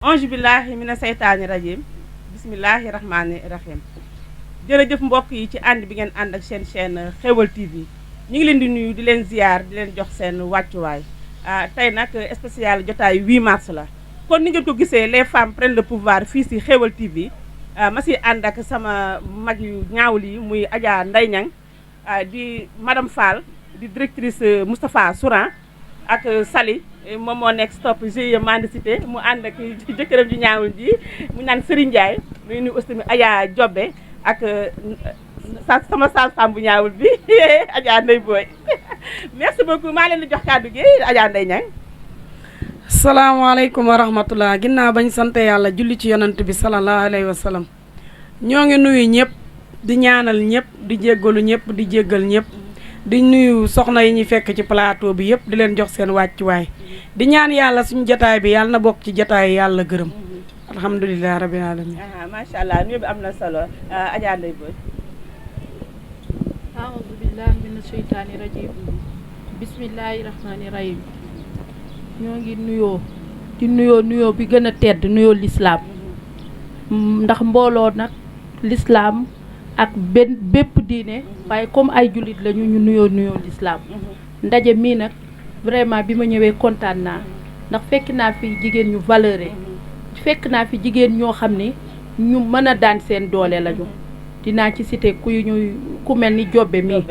ange billahi mina seytaani rajim bismillahi rahmaani rahim jërëjëf mbokk yi ci ànd bi ngeen ànd ak seen chaîne Xéwal TV ñu ngi leen di nuyu di leen ziar di leen jox seen wàccuwaay tey nag spécial jotaay 8 mars la kon ni ngeen ko gisee les femmes prennent le pouvoir fii si Xéwal TV ma si ànd ak sama mag yu ñaawul yi muy Adja Ndeye Niang di madame Fall di directrice Moustapha Souran ak Sali moom moo nekk stop GIE Mendicité mu ànd ak jëkkëram ju ñaawul ji mu naan Serigne Ndiaye nuy nuyu aussi Adja Jobbe ak sama sage-femme bu ñaawul bi Adja Ndeye Boy merci beaucoup maa leen di jox kàddu gi Adja Ndeye Niang. salaamaaleykum wa rahmatulah ginnaaw bañ sant yàlla julli ci yonant bi salallaahu alayhi wa sallam ñoo ngi nuyu ñëpp di ñaanal ñëpp di jéggalu ñëpp di jéggal ñëpp di nuyu soxna yi ñuy fekk ci plateau bi yëpp di leen jox seen wàccuwaay di ñaan yàlla suñu jataay bi yàlla na bokk ci jataay yàlla gërëm alhamdulilah rabbil alamin macha allah nuyu bi am na solo Adja Ndeye Boy. aouzu billahi mina sheytaani rajim bismillahi rahmaani rahim ñoo ngi nuyoo bi gën a tedd nuyoo lislaam ndax mbooloo nag lislaam ak bépp diine waaye comme ay jullit lañu ñu nuyoo lislaam ndaje mii nag vraiment bi ma ñëwee kontaan naa ndax fekk naa fi jigéen ñu valeuré fekk naa fi jigéen ñoo xam ne ñu mën a daan seen doole lañu dinaa ci cité ku mel ni Jobbe mii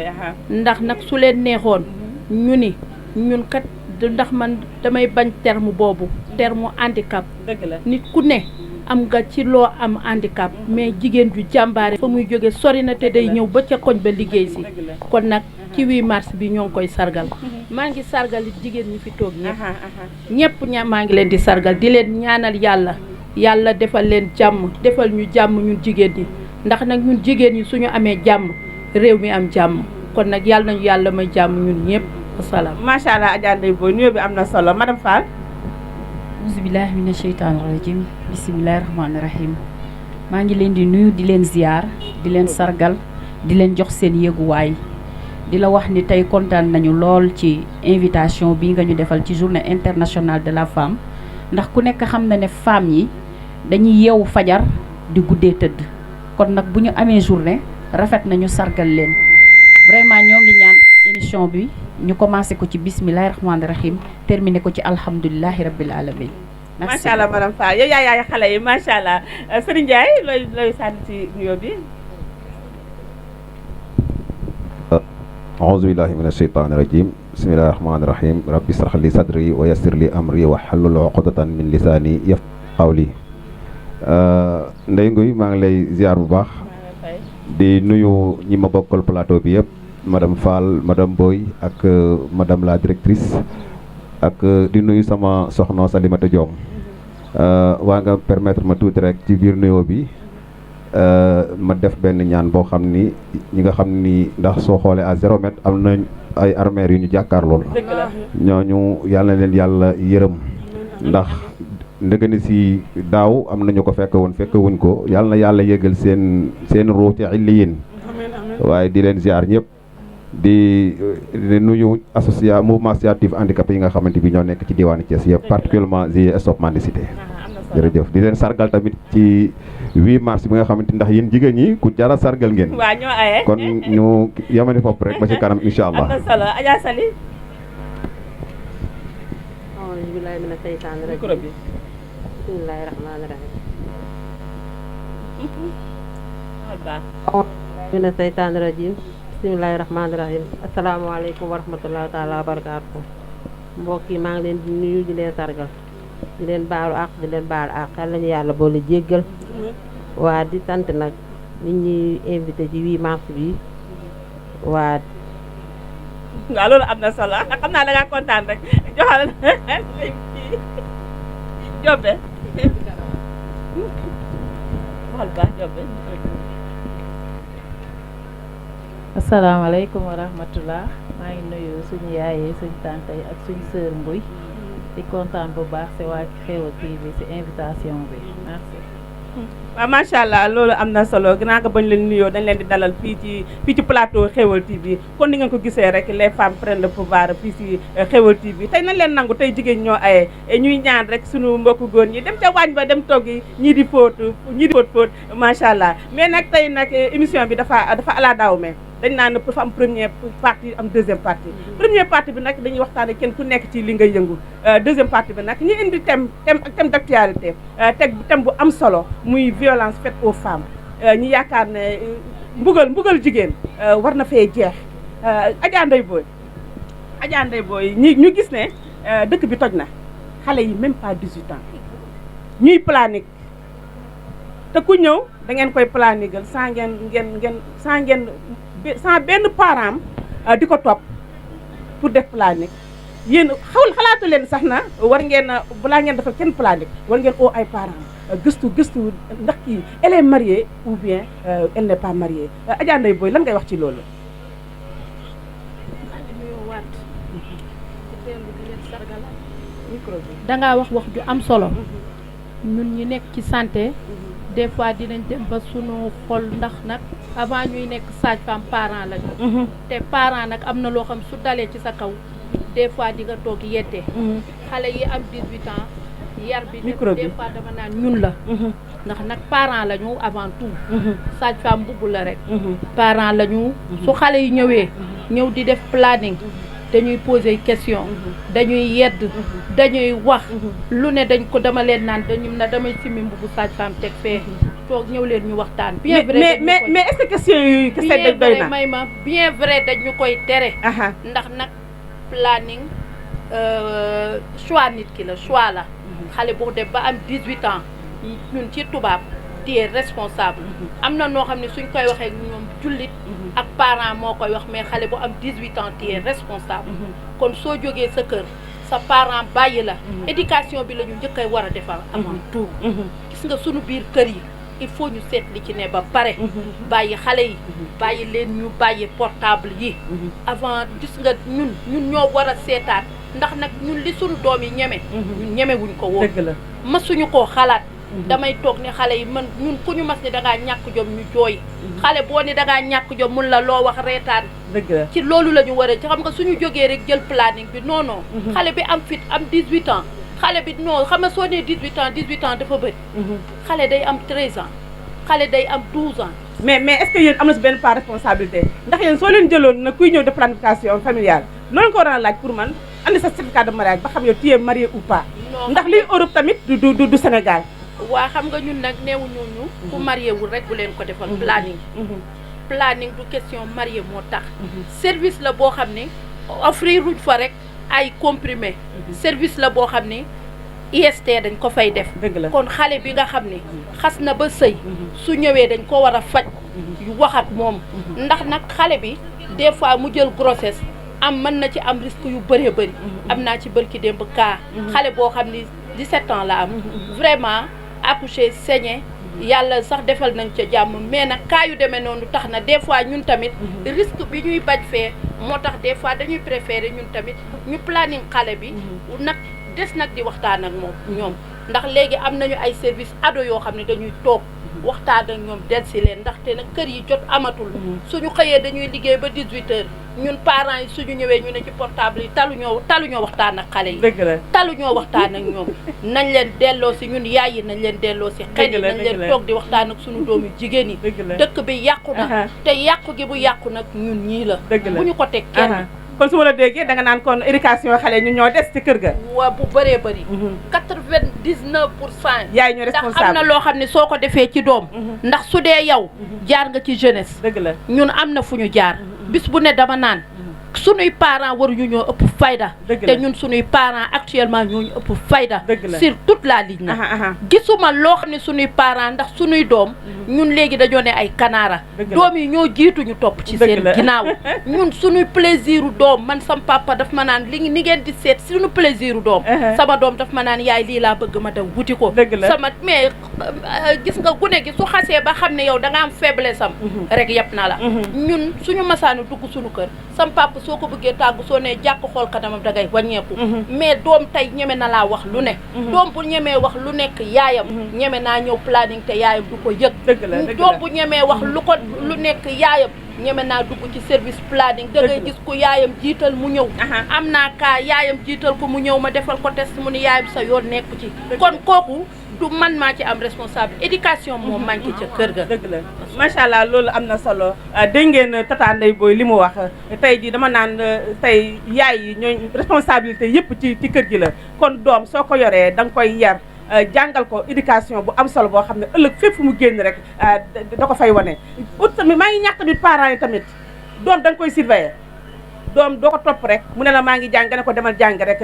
ndax nag su leen neexoon ñu ni ñun kat ndax man damay bañ terme boobu terme handicap dëgg la nit ku ne am nga ci loo am handicap mais jigéen ju jàmbaare fa muy jóge sori na te day ñëw ba ca koñ ba liggéey si kon nag ci 8 mars bi ñoo ngi koy sargal maa ngi sargal jigéen ñi fi toog ñëpp maa ngi leen di sargal di leen ñaanal yàlla defal leen jàmm defal ñu jàmm ñun jigéen ñi ndax nag ñun jigéen ñi suñu amee jàmm réew mi am jàmm kon nag yàlla nañu yàlla may jàmm ñun ñëpp wasalaam. macha allah Adja Ndeye Boy nuyoo bi am na solo madame Fall. auzubillahi mina sheytaani rajim bisimilahi rahmaani rahim maa ngi leen di nuyu di leen ziar di leen sargal di leen jox seen yéeguwaay di la wax ni tey kontaan nañu lool ci invitation bi nga ñu defal ci journée internationale de la femme ndax ku nekk xam na ne femmes yi dañuy yeewu fajar di guddee tëdd kon nag bu ñu amee journée rafet nañu sargal leen vraiment ñoo ngi ñaan émission bi ñu commencé ko ci bismillahi rahmaani rahim terminé ko ci alhamdulilahi rabbil alamin macha allah madame Fall yow yaay xale yi macha allah Serigne Ndiaye looy sànni ci nuyoo bi. aouzu billahi mina sheytaani rajim bismillahi rahmaani rahim rabbi israh li sadri wa yassir li amri wa halul uqdatan min lisaani yafqahu qawli. Ndeye Ngoy maa ngi lay ziar bu baax di nuyu ñi ma bokkal plateau bi yëpp madame Fall madame Boy ak madame la directrice ak di nuyu sama soxna Salimata Diom waa nga permettre ma tuuti rek ci biir nuyoo bi ma def benn ñaan boo xam ni ñi nga xam ni ndax soo xoolee à 0 mètre am na ay armères yu ñu jàkkaar lool ñooñu yàlla na leen yàlla yërëm ndax ndëgëni si daaw am nañu ko fekk wuñ ko yàlla na yàlla yëgal seen ruu ci illiyin waaye di leen ziar ñëpp di nuyu mouvement associatif handicapé yi nga xamante bi ñoo nekk ci diwaanu Thiès yëpp particulièrement GIE Stop Mendicité jërëjëf di leen sargal tamit ci 8 mars bi nga xamante ndax yéen jigéen ñi ku jara sargal ngeen waaw ñoo aye kon ñu yamani fopp rek ba ci kanam incha allah am na solo Adja Sali bismillahi mina seytaani rajim bismillahi rahmaani rahim mina seytaani rajim bismillahi rahmaani rahim asalaamaaleykum wa rahmatullahi taala wa barakaatu mbokk yi maa ngi leen di nuyu di leen sargal di leen baalu àq di leen baalu àq xel lañu yàlla boole jéggal waa di sant nag nit ñi invité ci 8 mars bi waa waaw loolu am na solo xam naa da ngaa kontaan rek joxal Jobbe xool baax Jobbe. asalaamaaleykum wa rahmatullah maa ngi nuyu suñu yaayee suñu tante yi ak suñu sœur Mbuy di kontaan bu baax si waa Xéwal TV si invitation bi merci. waaw macha allah loolu am na solo gannaaw ko bañ leen nuyoo dañ leen di dalal fii ci plateau Xéweul TV kon ni ngeen ko gisee rek les femmes prennent le pouvoir fii ci Xéweul TV tey nañ leen nangu tey jigéen ñoo aye ñuy ñaan rek suñu mbokku góor ñi dem ca waañ ba dem toggi ñii di fóot macha allah mais nag tey nag émission bi dafa ala daaw me dañ naan dafa am première partie am deuxième partie première partie bi nag dañuy waxtaane kenn ku nekk ci li ngay yëngu deuxième partie bi nag ñu indi thème d'actualité thème bu am solo muy violence faite aux femmes ñu yaakaar ne mbugal jigéen war na fee jeex Adja Ndeye Boye ñu gis ne dëkk bi toj na xale yi même pas 18 ans ñuy planique te ku ñëw da ngeen koy planigal sans benn parent di ko topp pour def planique yéen xalaatu leen sax na war ngeen balaa ngeen defal kenn planique war ngeen oo ay parents gëstu ndax kii elle est mariée ou bien elle n'est pas mariée Adja Ndeye Boye lan ngay wax ci loolu. dangaa wax ju am solo ñun ñi nekk ci santé des fois dinañ dem ba sunu xol ndax nag avant ñuy nekk sage-femme parent lañu te parent nag am na loo xam su dalee ci sa kaw des fois di nga toog yette xale yi am 18 ans yar bi des fois dama naan ñun la ndax nag parent lañu avant tout sage-femme bugg la rek parent lañu su xale yi ñëw di def planning dañuy poser question dañuy yedd dañuy wax lu ne dañ ko dama leen naan damay simmi mbubu sage-femme teg fee toog ñëw leen ñu waxtaan bien vrai mais est-ce que question yi kese dañ doy na may ma bien vrai dañu koy tere ndax nag planning choix nit ki la choix la xale boo dem ba am 18 ans ñun ci tubaab tu es responsable am na noo xam ne suñ koy waxee ñoom jullit ak parent moo koy wax mais xale bu am 18 ans tu es responsable kon soo jógee sa kër sa parent bàyyi la éducation bi la ñu njëkk a war a defar avant tout gis nga sunu biir kër yi il faut ñu seet li ci ne ba pare bàyyi xale yi bàyyi leen ñu bàyyi portable yi avant gis nga ñun ñoo war a seetaat ndax nag ñun li sunu doom yi ñeme ñun ñemewuñ ko woon masuñu koo xalaat damay toog ne xale yi man ñun ku ñu mas ni dangaa ñàkk jom ñu jooy xale boo ni dangaa ñàkk jom mun la loo wax reetaan ci loolu la ñu war a ci xam nga suñu jógee rek jël planning bi non xale bi am fit am 18 ans xale bi non xam nga soo nee 18 ans dafa bëri xale day am 13 ans xale day am 12 ans mais est-ce que yéen am na si benn part responsabilité ndax yéen soo leen jëloon na kuy ñëw de planification familiale loolu ko war a laaj pour man andi sa certificat de mariage ba xam yow tu es marié ou pas ndax liy Europe tamit du Sénégal waa xam nga ñun nag neewuñu ñu ku marié wul rek bu leen ko defal planning du question marié moo tax service la boo xam ne offrir ruñ fa rek ay comprimé service la boo xam ne IST dañ ko fay def kon xale bi nga xam ne xas na ba sëy su ñëwee dañ ko war a faj yu wax ak moom ndax nag xale bi des fois mu jël grossesse mën na ci am risque yu bëree bëri am naa ci bërki démb cas xale boo xam ni 17 ans la am vraiment accouché saigné yàlla sax defal nañ ca jàmm mais nag cas yu demee noonu tax na des fois ñun tamit risque bi ñuy bañ fee moo tax des fois dañuy préférer ñun tamit ñu planning xale bi nag des nag di waxtaan ak ñoom ndax léegi am nañu ay service ado yoo xam ne dañuy toog waxtaan ak ñoom del si leen ndaxte nag kër yi jot amatul suñu xëyee dañuy liggéey ba 18 heures ñun parents yi suñu ñëwee ñu ne ci portable yi taluñoo waxtaan ak xale yi taluñoo waxtaan ak ñoom nañ leen delloo si ñun yaay yi nañ leen delloo si xel yi nañ leen toog di waxtaan ak suñu doomu jigéen yi dëkk bi yàqu na te yàqu gi bu yàqu nag ñun ñii la bu ñu ko teg kenn kon su ma la déggee da nga naan kon éducation xale ñu ñoo des ci kër ga waaw bu bëree bëri 99% yaay ñu responsable ndax am na loo xam ne soo ko defee ci doom ndax su dee yow jaar nga ci jeunesse dëgg la ñun am na fu ñu jaar bis bu ne dama naan sunuy parents waruñu ñoo ëpp fayda te ñun sunuy parents actuellement ñooñu ëpp fayda sur toute la ligne na gisuma loo xam ne sunuy parents ndax sunuy doom ñun léegi dañoo ne ay kanaara doom yi ñoo jiitu ñu topp ci seen ginnaaw ñun sunuy plaisir u doom man sam papa daf ma naan li ni ngeen di seet sunu plaisir u doom sama doom daf ma naan yaay lii laa bëgg ma dem wuti ko sama mais gis nga gune gi su xasee ba xam ne yow da nga am faiblesse am rek yëpp na la ñun suñu masaanu dugg suñu kër sam papa papa soo ko bëggee tàggu soo nee jàkk xool kanamam dangay wàññeeku mais doom tey ñeme na laa wax lu ne doom bu ñemee wax lu nekk yaayam ñeme naa ñëw planning te yaayam du ko yëg doom bu ñemee wax lu nekk yaayam ñeme naa dugg ci service planning da ngay gis ku yaayam jiital mu ñëw am naa kaa yaayam jiital ko mu ñëw ma defal ko test mu ni yaayam sa yoon nekku ci kon kooku du man maa ci am responsable éducation moo manqué ca kër ga. dëgg la macha allah loolu am na solo dégg ngeen tata Ndeye Boye li mu wax tey jii dama naan tey yaay yi ñooy responsabilité yëpp ci kër gi la kon doom soo ko yoree da nga koy yar jàngal ko éducation bu am solo boo xam ne ëllëg fépp fu mu génn rek da ko fay wane. ut tamit maa ngi ñàkk tamit parents yi tamit doom da nga koy surveiller doom doo ko topp rek mu ne la maa ngi jàng nga ne ko demal jàng rek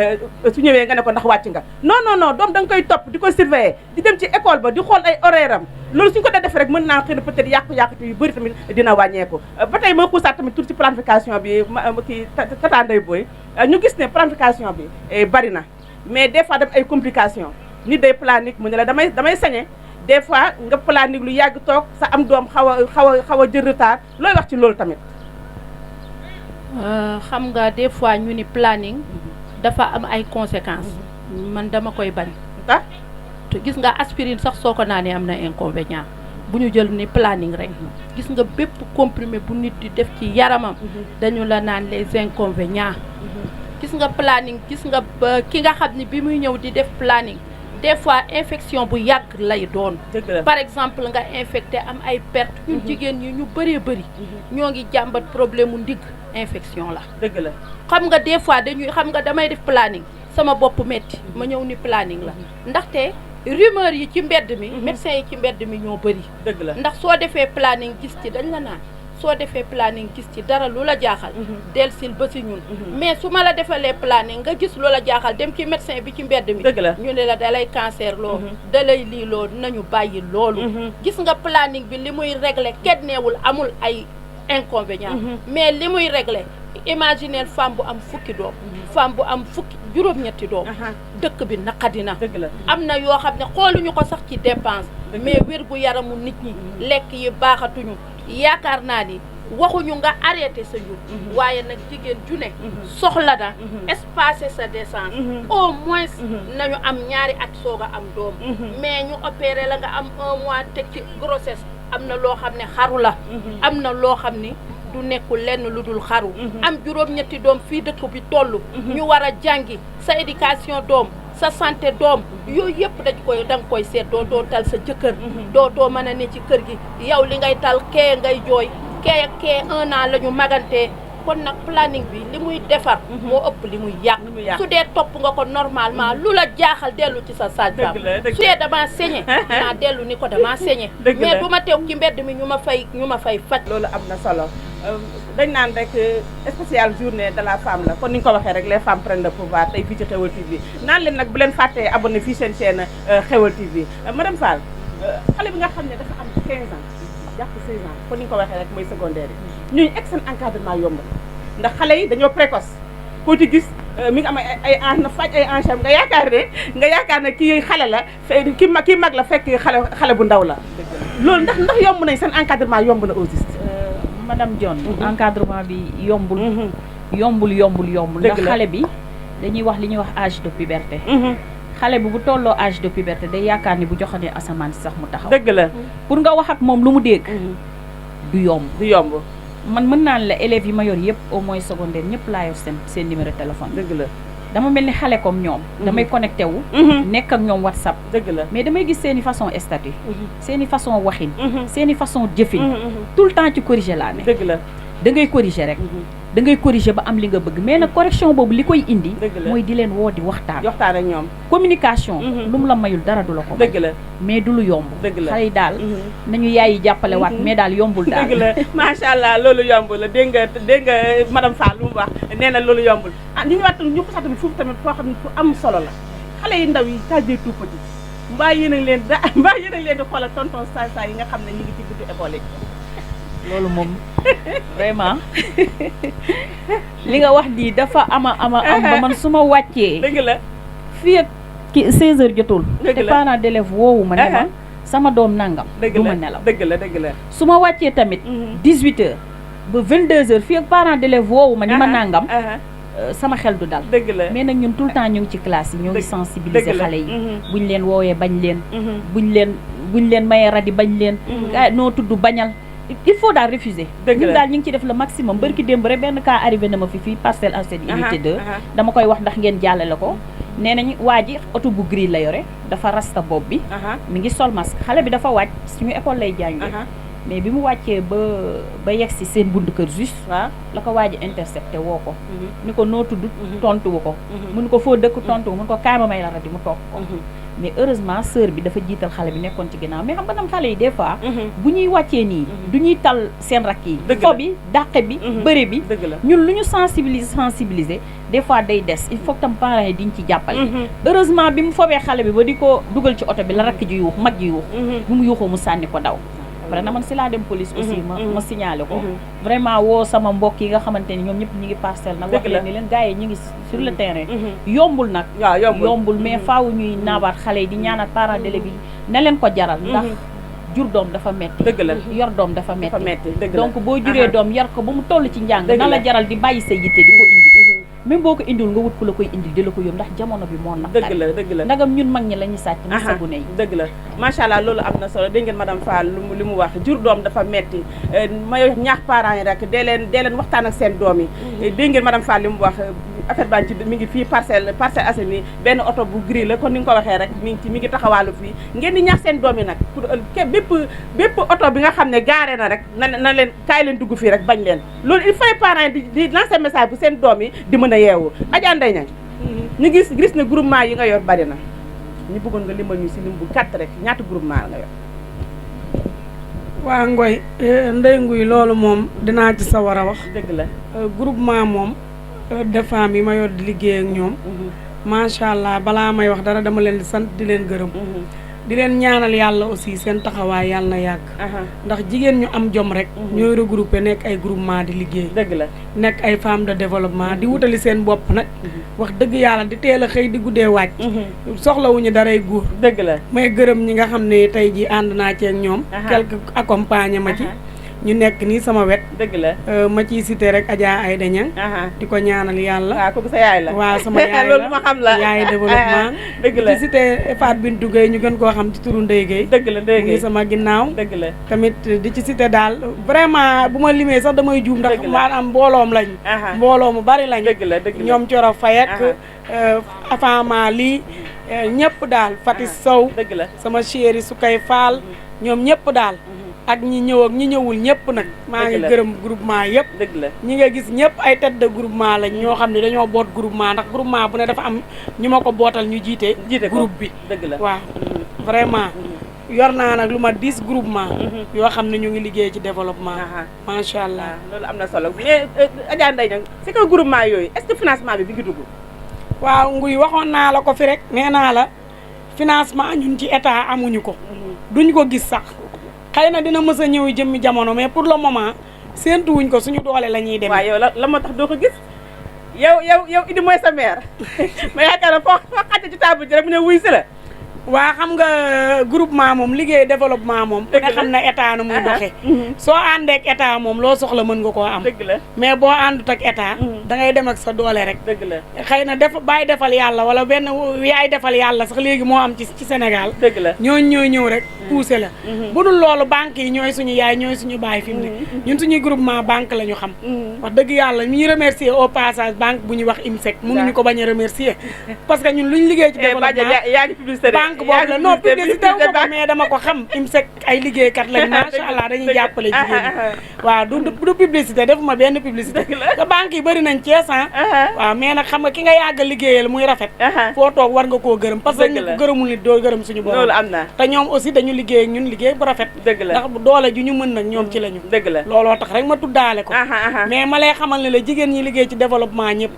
su ñëwee nga ne ko ndax wàcc nga non doom da nga koy topp di ko surveiller di dem ci école ba di xool ay horaire am loolu suñu ko dee defee rek mën naa xëy na peut-être yàqu-yàqu yu bëri tamit dina wàññeeku. ba tey moo xuusaat tamit tur ci planification bi kii tata Ndeye Boye ñu gis ne planification bi bari na mais des fois dem ay complications nit day planique mu ne la damay sañe des fois nga planique lu yàgg toog sa am doom xaw a jël retard looy wax ci loolu tamit. xam nga des fois ñu ni planning dafa am ay conséquences man dama koy bañ te gis nga aspirine sax soo ko naanee am na inconvénient bu ñu jël ni planning rek gis nga bépp comprimé bu nit di def ci yaramam dañu la naan les inconvénients gis nga planning gis nga ki nga xam ni bi muy ñëw di def planning des fois infection bu yàgg lay doon par exemple nga infecté am ay perte ñun jigéen ñi ñu bëree bëri ñoo ngi jàmbat problème mu ndigg infection la dëgg la xam nga des fois xam nga damay def planning sama bopp metti ma ñëw ni planning la ndaxte rumeur yi ci mbedd mi médecins yi ci mbedd mi ñoo bëri dëgg la ndax soo defee planning gis ci dañ la naan soo defee planning gis ci dara lu la jaaxal delsil ba si ñun mais su ma la defalee planning nga gis lu la jaaxal dem ci médecin bi ci mbedd mi dëgg la ñu ne la dalay cancer loo dalay lii loo nañu bàyyi loolu gis nga planning bi li muy régler kenn neewul amul ay inconvénient mais li muy régler imaginer femme bu am fukki doom femme bu am fukki juróom-ñetti doom dëkk bi naqadina dëgg la am na yoo xam ne xooluñu ko sax ci dépense mais wér gu yaramu nit ñi lekk yi baaxatuñu yaakaar naa ni waxuñu nga arrêté sa njur waaye nag jigéen ju ne soxla na espacer sa décence au moins nañu am ñaari at soog a am doom mais ñu opéré la nga am 1 mois teg ci grossesse am na loo xam ne xaru la am na loo xam ni du nekkul lenn lu dul xaru am juróom-ñetti doom fii dëkk bi toll ñu war a jàngi sa éducation doom sa santé doom yooyu yëpp da nga koy seet doo tal sa jëkkër doo mën a ne ci kër gi yow li ngay tal kee ngay jooy kee 1 an la ñu magantee kon nag planning bi li muy defar moo ëpp li muy yàq su dee topp nga ko normalement lu la jaaxal dellu ci sa sage-femme su dee damaa saigné naa dellu ni ko damaa saigné mais du ma teew ci mbedd mi ñu ma fay faj loolu am na solo dañ naan rek spécial journée de la femme la kon ni ñu ko waxee rek les femmes prennent le pouvoir tey fii ci Xeweul TV naan leen nag bu leen fàttee abonné fii seen chaîne Xeweul TV madame Fall xale bi nga xam ne dafa am 15 ans jàpp 16 ans kon ni ñu ko waxee rek mooy secondaire yi ñooñu egg seen encadrement yomb ndax xale yi dañoo précoce koo ci gis mi ngi am ay na faj ay encham nga yaakaar ne kii xale la kii mag la fekk xale bu ndaw la loolu ndax yomb nañ seen encadrement yomb na au juste madame Dione encadrement bi yombul ndax xale bi dañuy wax li ñuy wax âge de puberté xale bi bu tolloo âge de puberté day yaakaar ni bu joxanee asamaan si sax mu taxaw dëgg la pour nga wax ak moom lu mu dégg du yomb man mën naa la élèves yi ma yor yëpp au moins secondaire ñëpp laa yor seen numéro téléphone dëgg la dama mel ni xale comme ñoom damay connecté wu nekk ak ñoom WhatsApp dëgg la mais damay gis seeni façon statut seeni façon waxin seeni façon jëfin tout le temps ci corriger laa ne dëgg la da ngay corriger rek da ngay corriger ba am li nga bëgg mais nag correction boobu li koy indi mooy di leen woo di waxtaan ak ñoom communication lu mu la mayul dara du la ko dëgg la mais du lu yomb dëgg la xale yi daal nañu yaay yi jàppale waat mais daal yombul daal dëgg la macha allah loolu yombul la dégg nga madame Fall lu mu wax nee na loolu yombul ñu ñëwaat ñu ko sax tamit foofu tamit foo xam ne fu am solo la xale yi ndaw yi case tout petit mbaa yéen a ngi leen di xoolal tonton saa yi nga xam ne ñu ngi ci buntu école yi loolu moom vraiment li nga wax di dafa am ba man su ma wàccee dëgg la fii ak 16 heures jotul dëgg la te parents d'élèves woowu ma ne ma sama doom nangam dëgg du la ma nelaw dëgg la su ma wàccee tamit 18 heures ba 22h fii ak parent d'élève woowu ma ni ma nangam sama xel du dal dëgg la mais nag ñun tout le temps ñu ngi ci classe yi ñoo ngi sensibiliser xale yi Mhm. buñ leen woowee bañ leen Mhm. buñ leen mayee radi bañ leen noo tudd bañal il faut daal refuser Dëgg ñun la. daal ñu ngi ci def le maximum barki démb rek benn cas arrivé na ma fii Parcelles Assainies unité 2 aha. dama koy wax ndax ngeen jàllale ko nee nañ waa ji oto bu gris la yore dafa rasta bopp bi aha mi ngi sol masque xale bi dafa wàcc suñu école lay jàngee aha mais bi mu wàccee ba yegg si seen buntu kër juste waaw la ko waa ji intercepté woo ko Mhm. ni ko noo tudd Mhm. tontuwu ko Mhm. mun ko foo dëkk tontuwu mun ko kaay ma may la radi mu toog ko Mhm. mais heureusement sœur bi dafa jiital xale bi nekkoon ci ginnaaw mais xam nga tam xale yi des fois Mhm. bu ñuy wàccee nii du ñuy tal seen rakk yi Dëgg la. fo bi dàqe bi Mhm. bëre bi dëgg la ñun lu ñu sensibiliser des fois day des il faut que tam parents yi diñ ci jàppale Mhm. heureusement bi mu fobee xale bi ba di ko dugal ci oto bi la rakk ji yuux mag ji yuux Mhm. bi mu yuuxoo mu sànni ko daw après na man si laa dem police aussi ma signalé ko Mhm. vraiment woo sama mbokk yi nga xamante ni ñoom ñëpp ñi ngi parcelle nag wax Dëgg la. leen ni leen gars yi ñu ngi sur le terrain Mhm. yombul nag waaw yombul mais faaw ñuy naawaat xale yi di ñaanal parents d'élèves yi na leen ko jaral ndax jur doom dafa metti dëgg la yor doom dafa dafa metti metti dëgg la donc boo juree doom yar ko ba mu toll ci njàng Dëgg na la la. jaral di bàyyi sa yitte di ko indi Mhm. même boo ko indil nga wut ku la koy indil di la ko yóbbu ndax jamono bi moo dëgg naqari la dëgg la ndagam ñun mag ñi la ñuy sàcc mu aha sagu ne yi dëgg la macha allah loolu am na solo dégg ngeen madame Fall li mu wax jur doom dafa metti may ñaax parents yi rek dee leen waxtaan ak seen doom yi dégg ngeen madame Fall li mu wax affaire baa ngi ci mi ngi fii Parcelles Assainies benn oto bu gris la kon ni nga ko waxee rek mi ngi taxawaalu fii ngeen di ñaax seen doom yi nag pour bépp oto bi nga xam ne gaare na rek na leen kaay leen dugg fii rek bañ leen loolu il faut parents yi di lancer message bu seen doom yi di mën a yeewu Adja Ndeye Niang ñu gis ne groupement yi nga yor bari na ñu bëggoon nga limbal ñu si lim bu gàtt rek ñaata groupement nga yor waa Ngoy Ndey Nguy loolu moom dinaa ci sawar a wax dëgg la groupement moom de femmes yi ma yor di liggéey ak ñoom macha allah balaa may wax dara dama leen di sant di leen gërëm di leen ñaanal yàlla aussi seen taxawaay yàlla na yàgg ndax jigéen ñu am jom rek ñooy regroupé nekk ay groupement di liggéey dëgg la nekk ay femmes de développement di wutali seen bopp nag wax dëgg yàlla di teel a xëy di guddee wàcc soxlawuñu daray góor dëgg la may gërëm ñi nga xam ne tey ji ànd naa ci ak ñoom quelque accompagné ma ci ñu nekk nii sama wet dëgg la ma ciy cité rek Adja Aïda Niang di ko ñaanal yàlla waaw kooku sa yaay la waaw sama yaay la loolu ma xam la yaay développement dëgg la ci cité Fatou Bintou Gueye ñu gën koo xam ci turu Ndeye Gueye dëgg la Ndeye mu ngi Gueye sama ginnaaw dëgg la tamit di ci cité daal vraiment bu ma limee sax damay juum ndax Dëgg la. maanaam mbooloom lañ mbooloo mu bari lañ dëgg la dëgg la ñoom Coro Faye ak afama lii ñëpp daal Fatis Sow dëgg la sama chéri Sukay Fall ñoom ñëpp daal ak ñi ñëw ak ñi ñëwul ñëpp nag maa ngi Dëgg la. gërëm groupement yëpp dëgg la ñi nga gis ñëpp ay tête de groupement lañ ñoo xam ne dañoo boot groupement ndax groupement bu ne dafa am ñu ma ko bootal ñu jiite jiite ko groupe bi dëgg la waaw vraiment yor naa nag lu ma 10 groupement yoo xam ne ñu ngi liggéey ci développement macha allah waaw loolu am na solo mais Adja Ndeye Niang c'est que groupement yooyu est-ce que financement bi ngi dugg waaw nguy waxoon naa la ko fi rek nee naa la financement ñun ci état amuñu ko duñ ko gis sax xëy na dina mës a ñëw jëmmi jamono mais pour le moment séentuwuñ ko suñu doole la ñuy dem. waaw yow la moo tax doo ko gis yow Idi mooy sa mère ma yaakaar na foo xàcce ci table ji rek mu ne wuy si la waa xam nga groupement moom liggéey développement moom nga xam ne état na muy doxee soo àndeek état moom loo soxla mën nga koo am dëgg la mais boo àndut ak état da ngay dem ak sa doole rek dëgg la xëy na bàyyi defal yàlla wala benn yaay defal yàlla sax léegi moo am ci Sénégal dëgg la ñooy ñëw rek poussé la bu dul loolu banque yi ñooy suñu yaay ñooy suñu baay fi mu ne ñun suñuy groupement banque la ñu xam wax dëgg yàlla ñu remercier au passage banque bu ñuy wax IMSEC mënuñu ko bañ a remercier parce que ñun luñ liggéey ci développement yaa ngi publicité banque boobu la non publicité wu ko mais dama ko xam IMSEC ay liggéeykat lañ macha allah dañuy jàppale jigéen ñi waaw du publicité defuma benn publicité te banque yi bëri nañ Thiès waaw mais nag xam nga ki nga yàgg a liggéeyal muy rafet foo toog war nga koo gërëm parce que ñu ko gërëmul nit doo gërëm suñu borom loolu am na te ñoom aussi dañu liggéey ak ñun liggéey bu rafet dëgg la ndax doole ju ñu mën nag ñoom ci lañu dëgg la looloo tax rek ma tuddaale ko mais ma lay xamal ne la jigéen ñi liggéey ci développement ñëpp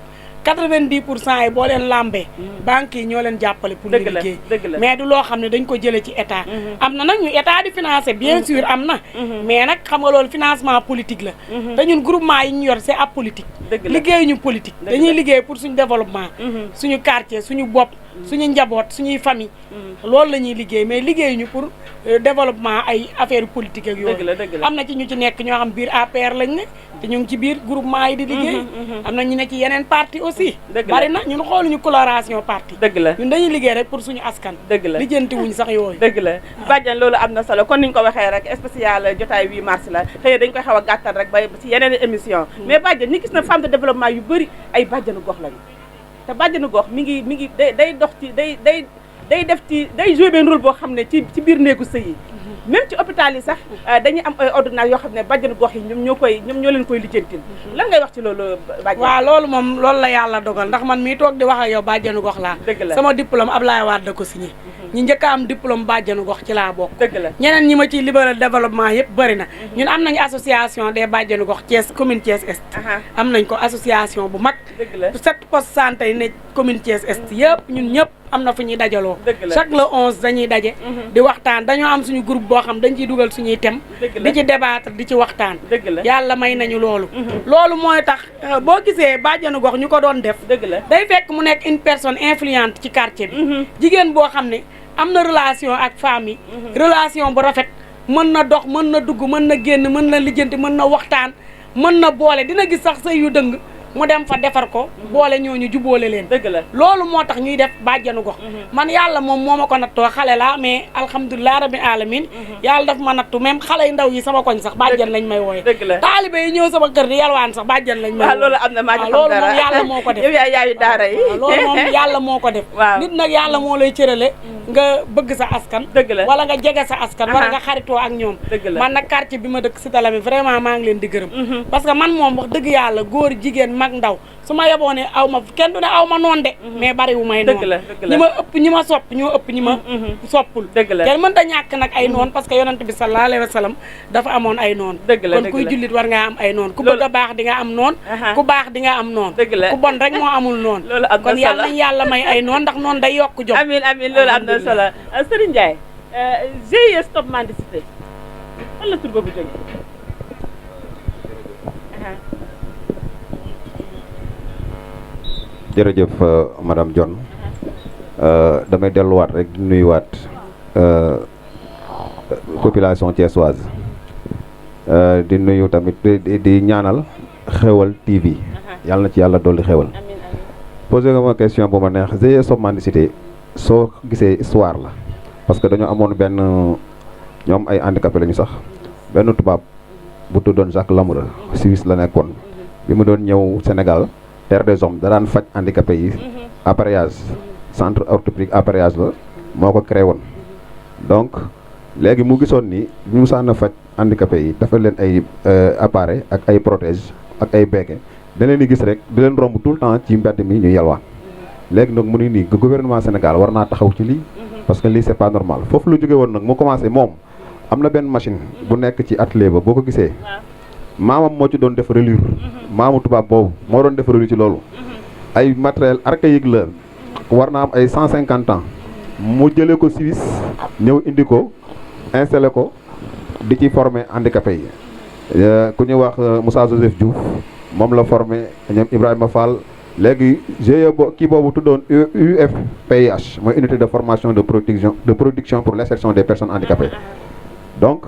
90% yi boo leen lambee banques yi ñoo leen jàppale pour ñu liggéey mais du loo xam ne dañ ko jëlee ci état am na nag ñu état di financé bien sûr am na mais nag xam nga loolu financement politique la te ñun groupement yi ñu yor c'est apolitique liggéey ñu politique dañuy liggéey pour suñu développement suñu quartier suñu bopp suñu njaboot suñuy famille loolu la ñuy liggéey mais liggéeyuñu pour développement ay affaire politique ak yooyu am na ci ñu ci nekk ñoo xam biir APR lañ ne te ñu ngi ci biir groupement yi di liggéey am na ñu ne ci yeneen parti aussi bari na ñun xooluñu coloration parti dëgg la ñun dañuy liggéey rek pour suñu askan dëgg la lijjanti wuñ sax yooyu dëgg la bàjjan loolu am na solo kon niñ ko waxee rek spécial jotaay 8 mars la xëy dañ koy xaw a gàttal rek ba ci yeneen émission mais bàjjan ñi gis na femme de développement yu bëri ay bàjjanu gox lañu te bàjjanu gox mi ngi day dox ci day def ci day jouer benn rôle boo xam ne ci biir néegu sëy yi même ci hôpital yi sax dañuy am ay ordonnances yoo xam ne bàjjanu gox yi ñoom ñoo leen koy lijjantil lan ngay wax ci loolu bàjjan waaw loolu moom loolu la yàlla dogal ndax man mii toog di wax ak yow bàjjanu gox laa dëgg la sama diplôme Ablaye Wade da ko signé ñi njëkk a am diplôme bàjjanu gox ci laa bokk dëgg la ñeneen ñi ma ciy libéral développement yëpp bëri na ñun am nañu association des bàjjanu gox Thiès commune Thiès Est am nañ ko association bu mag dëgg la 7 postes santé yi ne commune Thiès Est yëpp ñun ñëpp am na fu ñuy dajaloo chaque le 11 dañuy daje di waxtaan dañoo am suñu groupe boo xam dañ ciy dugal suñuy thème di ci débattre di ci waxtaan yàlla may nañu loolu loolu mooy tax boo gisee bàjjanu gox ñu ko doon def day fekk mu nekk une personne influente ci quartier bi jigéen boo xam ne am na relation ak famille relation bu rafet mën na dox mën na dugg mën na génn mën na lijjanti mën na waxtaan mën na boole dina gis sax sëy yu dëng mu dem fa defar ko boole ñooñu jubóole leen dëgg la loolu moo tax ñuy def bàjjanu gox man yàlla moom moo ma ko nattoo xale la mais alhamdulilah rabbil alamin yàlla daf ma nattu même xale yu ndaw yi sama koñ sax bàjjan lañ may wooye taalibe yi ñëw sama kër di yalwaan sax bàjjan lañ may wooye loolu am na maa ci loolu moom yàlla moo ko def yow yaay yaayu daara yi loolu moom yàlla moo ko def nit nag yàlla moo lay cërale nga bëgg sa askan dëgg la wala nga jege sa askan wala nga xaritoo ak ñoom man nag quartier bi ma dëkk Cité Lamy vraiment maa ngi leen di gërëm parce que man moom wax dëgg yàlla góor jigéen mag ndaw su ma yeboo ne aw ma kenn du ne aw ma noon de mais bari wu may noon ñi ma ëpp ñi ma sopp ñoo ëpp ñi ma soppul kenn mën ta ñàkk nag ay noon parce que yonent bi sallallahu alayhi wa sallam dafa amoon ay noon kon kuy jullit war ngaa am ay noon ku bëgg a baax di nga am noon ku baax di nga am noon ku bon rek moo amul noon kon yàlla nañ yàlla may ay noon ndax noon day yokk jom amiin amiin loolu am na solo Serigne Ndiaye GIE Stop Mendicité fan la tur boobu jógee jërëjëf madame Dione damay delluwaat rek di nuyuwaat population thiessoise di nuyu tamit di ñaanal Xéwal TV yàlla na ci yàlla dolli xéwal posé nga ma question bu ma neex GIE Stop Mendicité soo gisee histoire la parce que dañoo amoon benn ñoom ay handicapé lañu sax benn tubaab bu tuddoon Jacques Lamoureux Suisse la nekkoon bi mu doon ñëw Sénégal Terre des Hommes da daan faj handicapé yi appareillage centre orthopédique appareillage la moo ko créé woon donc léegi mu gisoon ni ñu musaan a faj handicapé yi dafa leen ay appareil ak ay protège ak ay beeke da leen di gis rek di leen romb tout le temps ci mbedd mi ñu yalwaan léegi nag mu ni nii gouvernement Sénégal war naa taxaw ci lii parce que lii c'est pas normal foofu lu jóge woon nag mu commencé moom am na benn machine bu nekk ci atelier ba boo ko gisee maamam moo ci doon def reliure maamu tubaab boobu moo doon def reliure ci loolu ay matériel archaïque la war na am ay 150 ans mu jëlee ko Suisse ñëw indi ko installé ko di ci former handicapé yi ku ñuy wax Moussa Joseph Diouf moom la formé ñoom Ibrahima Fall léegi GIE kii boobu tuddoon UFPIH mooy unité de formation de production pour l'insertion des personnes handicapées donc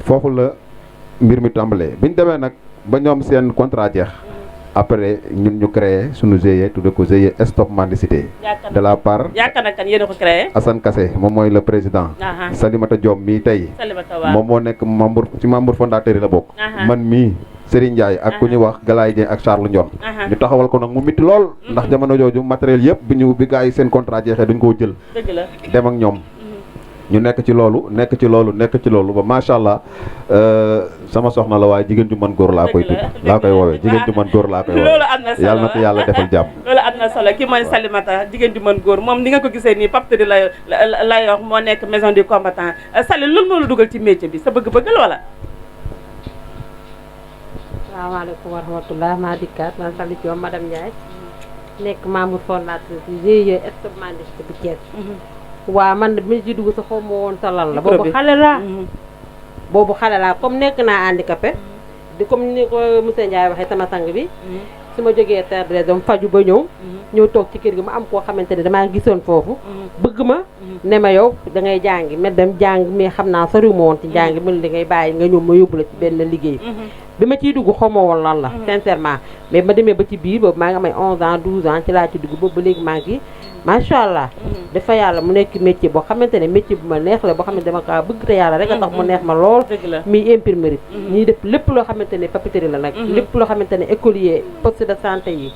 foofu la mbir mi tàmbalee bi ñu demee nag ba ñoom seen contrat jeex après ñun ñu créé suñu GIE tudde ko GIE Stop Mendicité de la part yaakaar naa kan yéen a ko créé Assane Kassé moom mooy le président Salimata Diom mii tey moom moo nekk membre fondateur yi la bokk man mii Serigne Ndiaye ak ku ñuy wax Galaye Dieng ak Charles Ndion ñu taxawal ko nag mu mitti lool ndax jamono jooju matériel yëpp bi gars yi seen contrat jeexee duñ koo jël dem ak ñoom ñu nekk ci loolu ba macha allah sama soxna la waaye jigéen ju mën góor laa koy woowee jigéen ju mën góor laa koy woowee loolu am na solo yàlla na ko yàlla defal jàmm loolu am na solo kii mooy Salimata jigéen ju mën góor moom ni nga ko gisee nii Pape Tëdi lay wax moo nekk maison du combattant Sali loolu moo la dugal ci métier bi sa bëgg-bëgg la wala salaamaaleykum wa rahmatulah maa dikkaat man Sali Diom madame Ndiaye nekk membre fondatrice ci GIE Stop Mendicité bu Thiès waaw man de mi ci dugg sa xaw ma woon sa lan la boobu xale laa comme nekk naa handicapé di comme ni ko monsieur Ndiaye waxee sama sang bi su ma jógee tardé dama faju ba ñëw toog ci kër gi ma am koo xamante ne damaa gisoon foofu bëgg ma ne ma yow da ngay jàngi mais dem jàng mais xam naa soriw ma woon ci jàngi mën da ngay bàyyi nga ñëw ma yóbbu la ci benn liggéey bi ma ciy dugg xaw ma woon lan la sincèrement mais ma demee ba ci biir boobu maa ngi amay 11 ans 12 ans ci laa ci dugg boobu ba léegi maa ngi macha allah dafa yàlla mu nekk métier boo xamante ne métier bu ma neex la boo xamante dama kaa bëgg te yàlla rek a tax mu neex ma lool muy imprimerie ñuy def lépp loo xamante ne papeterie la nag lépp loo xamante ne écolier poste de santé yi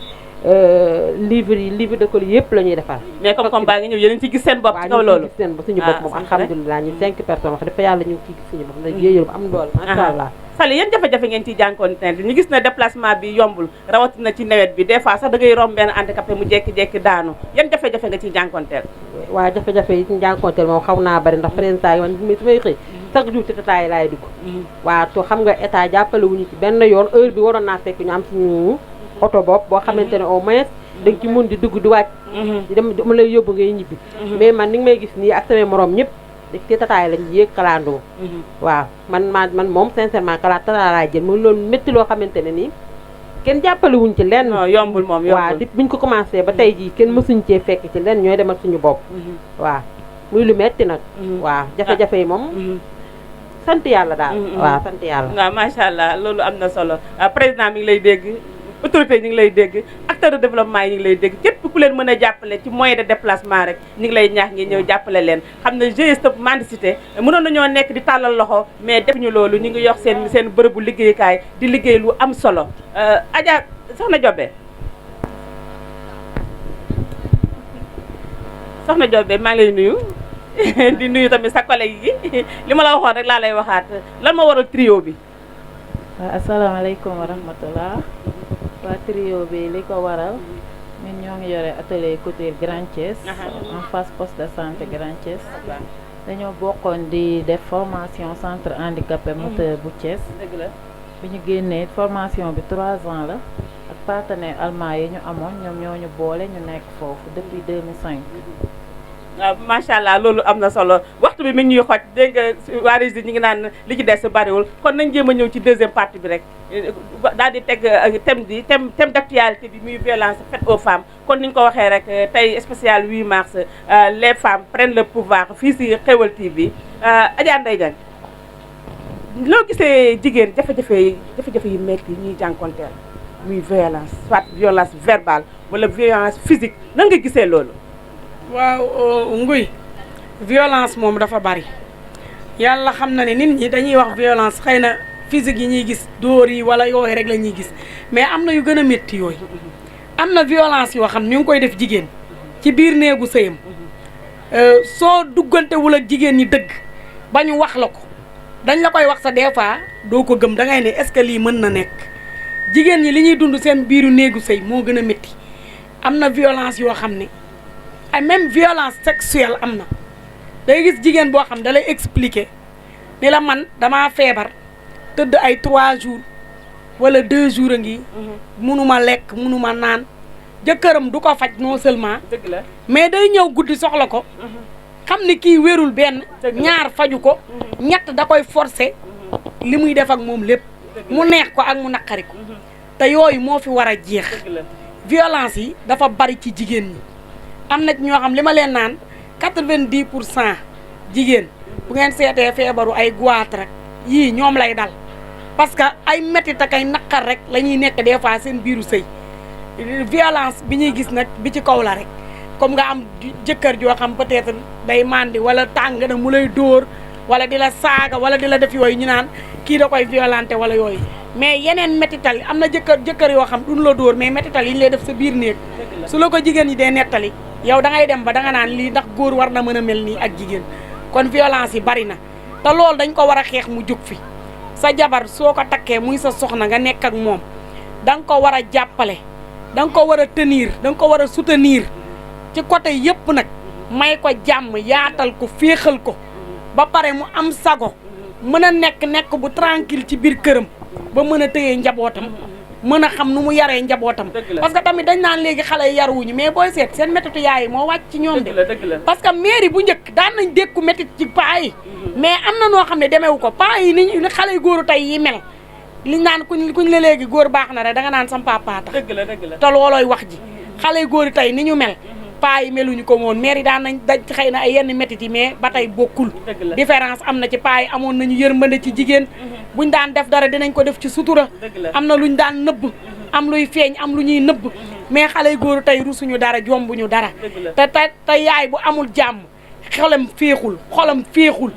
livre de colis yëpp la ñuy defar mais comme baa ngi ñëw yéen ci gis seen bopp ci kaw loolu gis seen bopp suñu bopp moom alhamdulilah ñu 5 personnes wax dafa yàlla ñu ngi ciy gis suñu bopp nag yéeyul am doole macha allah Sali yan jafe-jafe ngeen ciy jànkoonte ñu gis ne déplacement bi yombul rawatina ci nawet bi des fois sax da ngay romb benn handicapé mu jekki-jekki daanu yan jafe-jafe nga ciy jànkoonteel waaw jafe-jafe yi ci jànkoonteel moom xaw naa bari ndax président yi man su may xëy chaque jour ci tataay laay dugg waaw to xam nga état jàppale wuñu ci benn yoon heure bi waroon naa fekk ñu am suñu oto bopp boo xamante ne au moins da nga ci mun di dugg di wàcc di dem mu lay yóbbu ngay ñibbi mais man ni nga may gis nii ak samay morom ñëpp ci tataay lañ yéeg kalandoo waaw man moom sincèrement tataay laay jël mu loolu métti loo xamante ne nii kenn jàppale wuñ ci lenn yombul moom yombul waaw di buñ ko commencé ba tey jii kenn mësuñ cee fekk ci lenn ñooy demal suñu bopp waaw muy lu metti nag waaw jafe-jafe yi moom sant yàlla daal waaw sant yàlla waaw macha allah loolu am na solo président mi ngi lay dégg autorité ñu ngi lay dégg acteur de développement yi ñu ngi lay dégg képp ku leen mën a jàppale ci moyen de déplacement rek ñu ngi lay ñaax ngi ñëw jàppale leen xam ne GIE Stop mendicité mënoon nañoo nekk di tàllal loxo mais defuñu loolu ñu ngi yox seen bërëbu liggéeyukaay di liggéey lu am solo Adja soxna Jobe maa ngi lay nuyu di nuyu tamit sa collègue yi li ma la waxoon rek laa lay waxaat lan ma waral trio bi waaw asalaamaaleykum wa rahmatullah waa trio bi li ko waral ñun ñoo ngi yore atelier couture Grand Thiès en face poste de santé Grand Thiès dañoo bokkoon di def formation centre handicapé moteur bu Thiès bi ñu génnee formation bi 3 ans la ak partenaire allemand yi ñu amoon ñoom ñoo ñu boole ñu nekk foofu depuis 2005 waaw macha allah loolu am na solo waxtu bi mi ngi ñuy xoj dégg nga waa Régis ñi ngi naan li ci des bariwul kon nañ jéem a ñëw ci deuxième partie bi rek daal di teg thème d'actualité bi muy violence faite aux femmes kon ni ñu ko waxee rek tey spécial 8 mars les femmes prennent le pouvoir fii si Xeweul TV Adja Ndeye Diagne loo gisee jigéen jafe-jafe yi metti yi ñuy jànkonteel muy violence soit violence verbale wala violence physique nan nga gisee loolu waaw nguy violence moom dafa bari yàlla xam na ne nit ñi dañuy wax violence xëy na physique yi ñuy gis dóor yi wala yooyu rek la ñuy gis mais am na yu gën a métti yooyu am na violence yoo xam ñu ngi koy def jigéen ci biir néegu sëyam soo duggantewul ak jigéen ñi dëgg ba ñu wax la ko dañ la koy wax sa des fois doo ko gëm da ngay ne est-ce que lii mën na nekk jigéen ñi li ñuy dund seen biiru néegu sëy moo gën a métti am na violence yoo xam ne ay même violence sexuelle am na day gis jigéen boo xam da lay expliquer ni la man damaa feebar tëdd ay 3 jours wala 2 jours a ngi munuma lekk munuma naan jëkkëram du ko faj non seulement dëgg la mais day ñëw guddi soxla ko xam ni kii wérul benn ñaar faju ko ñett da koy forcer li muy def ak moom lépp mu neex ko ak mu naqari ko te yooyu moo fi war a jeex violence yi dafa bari ci jigéen ñi am na ñoo xam li ma leen naan 90% jigéen bu ngeen seetee feebaru ay goitre rek yii ñoom lay dal parce que ay métit ak ay naqar rek la ñuy nekk des fois seen biiru sëy violence bi ñuy gis nag bi ci kaw la rek comme nga am jëkkër joo xam peut-être day màndi wala tàng na mu lay dóor wala di la saaga wala di la def yooyu ñu naan kii da koy violenté wala yooyu mais yeneen métital am na jëkkër yoo xam duñu la dóor mais métital yi ñu lay def sa biir néeg su la ko jigéen ñi dee nettali yow da ngay dem ba danga naan lii ndax góor war na mën a mel nii ak jigéen kon violence yi bari na te loolu dañ ko war a xeex mu jóg fi sa jabar soo ko takkee muy sa soxna nga nekk ak moom da nga ko war a jàppale da nga ko war a tenir da nga ko war a soutenir ci côté yëpp nag may ko jàmm yaatal ko féexal ko ba pare mu am sago mën a nekk bu tranquille ci biir këram ba mën a tëyee njabootam mën a xam nu mu yaree njabootam parce que tamit dañ naan léegi xale yi yaruwuñu mais booy seet seen métitu yaay yi moo wàcc ci ñoom de parce que mairie bu njëkk daan nañ dékku métit ci paa yi mais am na noo xam ne demewu ko paa yi ni xale yu góoru tey yi mel liñ naan kuñ la léegi góor baax na rek danga naan sam papa tax dëgg la dëgg la te loolooy wax ji xale yu góor yi tey ni ñu mel paa yi meluñu ko woon maire yi daan nañ daj xëy na ay yenn métit yi mais ba tey bokkul dëgg la différence am na ci paa yi amoon nañu yërmande ci jigéen buñ daan def dara dinañ ko def ci sutura dëgg la am na luñ daan nëbb am luy feeñ am lu ñuy nëbb mais xale yu góor tey rusuñu dara jombuñu dara dëgg la te yaay bu amul jàmm xolam féexul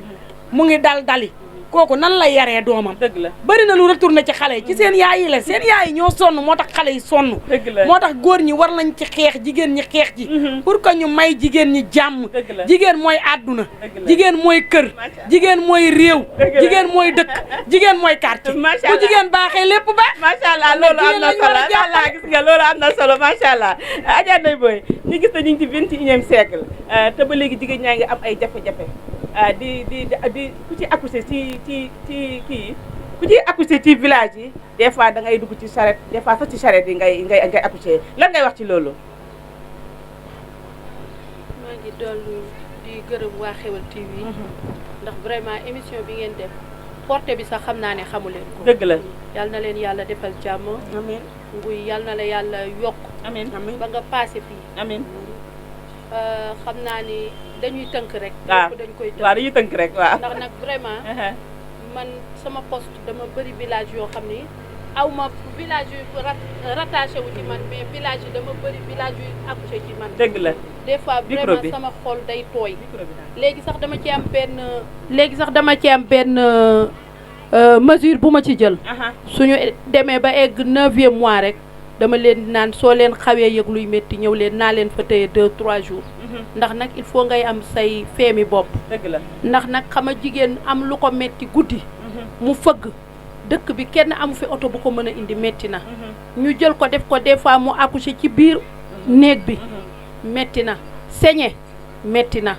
mu ngi dali kooku nan la yaree doomam dëgg la bari na lu retourné ci xale yi ci seen yaay yi la seen yaay yi ñoo sonn moo tax xale yi sonn dëgg la moo tax góor ñi war nañ ci xeex jigéen ñi xeex ji pour que ñu may jigéen ñi jàmm dëgg la jigéen mooy àdduna dëgg la jigéen mooy kër jigéen mooy réew dëgg la jigéen mooy dëkk jigéen mooy quartier macha bu allah jigéen baaxee lépp baax macha allah loolu am na solo allah gis nga loolu am na solo macha allah Adja Ndeye Boye ñu gis na ñu ngi ci 21e siècle te ba léegi jigéen ñaa ngi am ay jafe-jafe di ku ci accouché ci kii ku ci accouché ci village yi des fois da ngay dugg ci charrette des fois sax ci charrette yi ngay accouché lan ngay wax ci loolu. maa ngi dollu di gërëm waa Xewal TV ndax vraiment émission bi ngeen def porté bi sax xam naa ne xamu leen ko. dëgg la yal na leen yàlla defal jàmm. amiin nguy yal na la yàlla yokk. amiin amiin ba nga passé fii. amiin. xam naa ni dañuy tënk rek. waaw dañ koy tënk waaw dañuy tënk rek waaw. ndax nag vraiment. man sama poste dama bëri village yoo xam ni aw ma village yu rattaché wu ci man mais village yi dama bëri village yu accouché ci man. dëgg la des fois micro vraiment bi sama xol day tooy. léegi sax dama ci am benn mesure bu ma ci jël. suñu demee ba egg 9e mois rek dama leen naan soo leen xawee yëg luy métti ñëw leen naa leen fa téye 2-3 jours. ndax nag il faut ngay am say feemi bopp. dëgg la ndax nag xam nga jigéen am lu ko metti guddi. mu fëgg dëkk bi kenn amu fi oto bu ko mën a indi metti na. ñu jël ko def ko des fois mu accouché ci biir néeg bi. metti na saigné metti na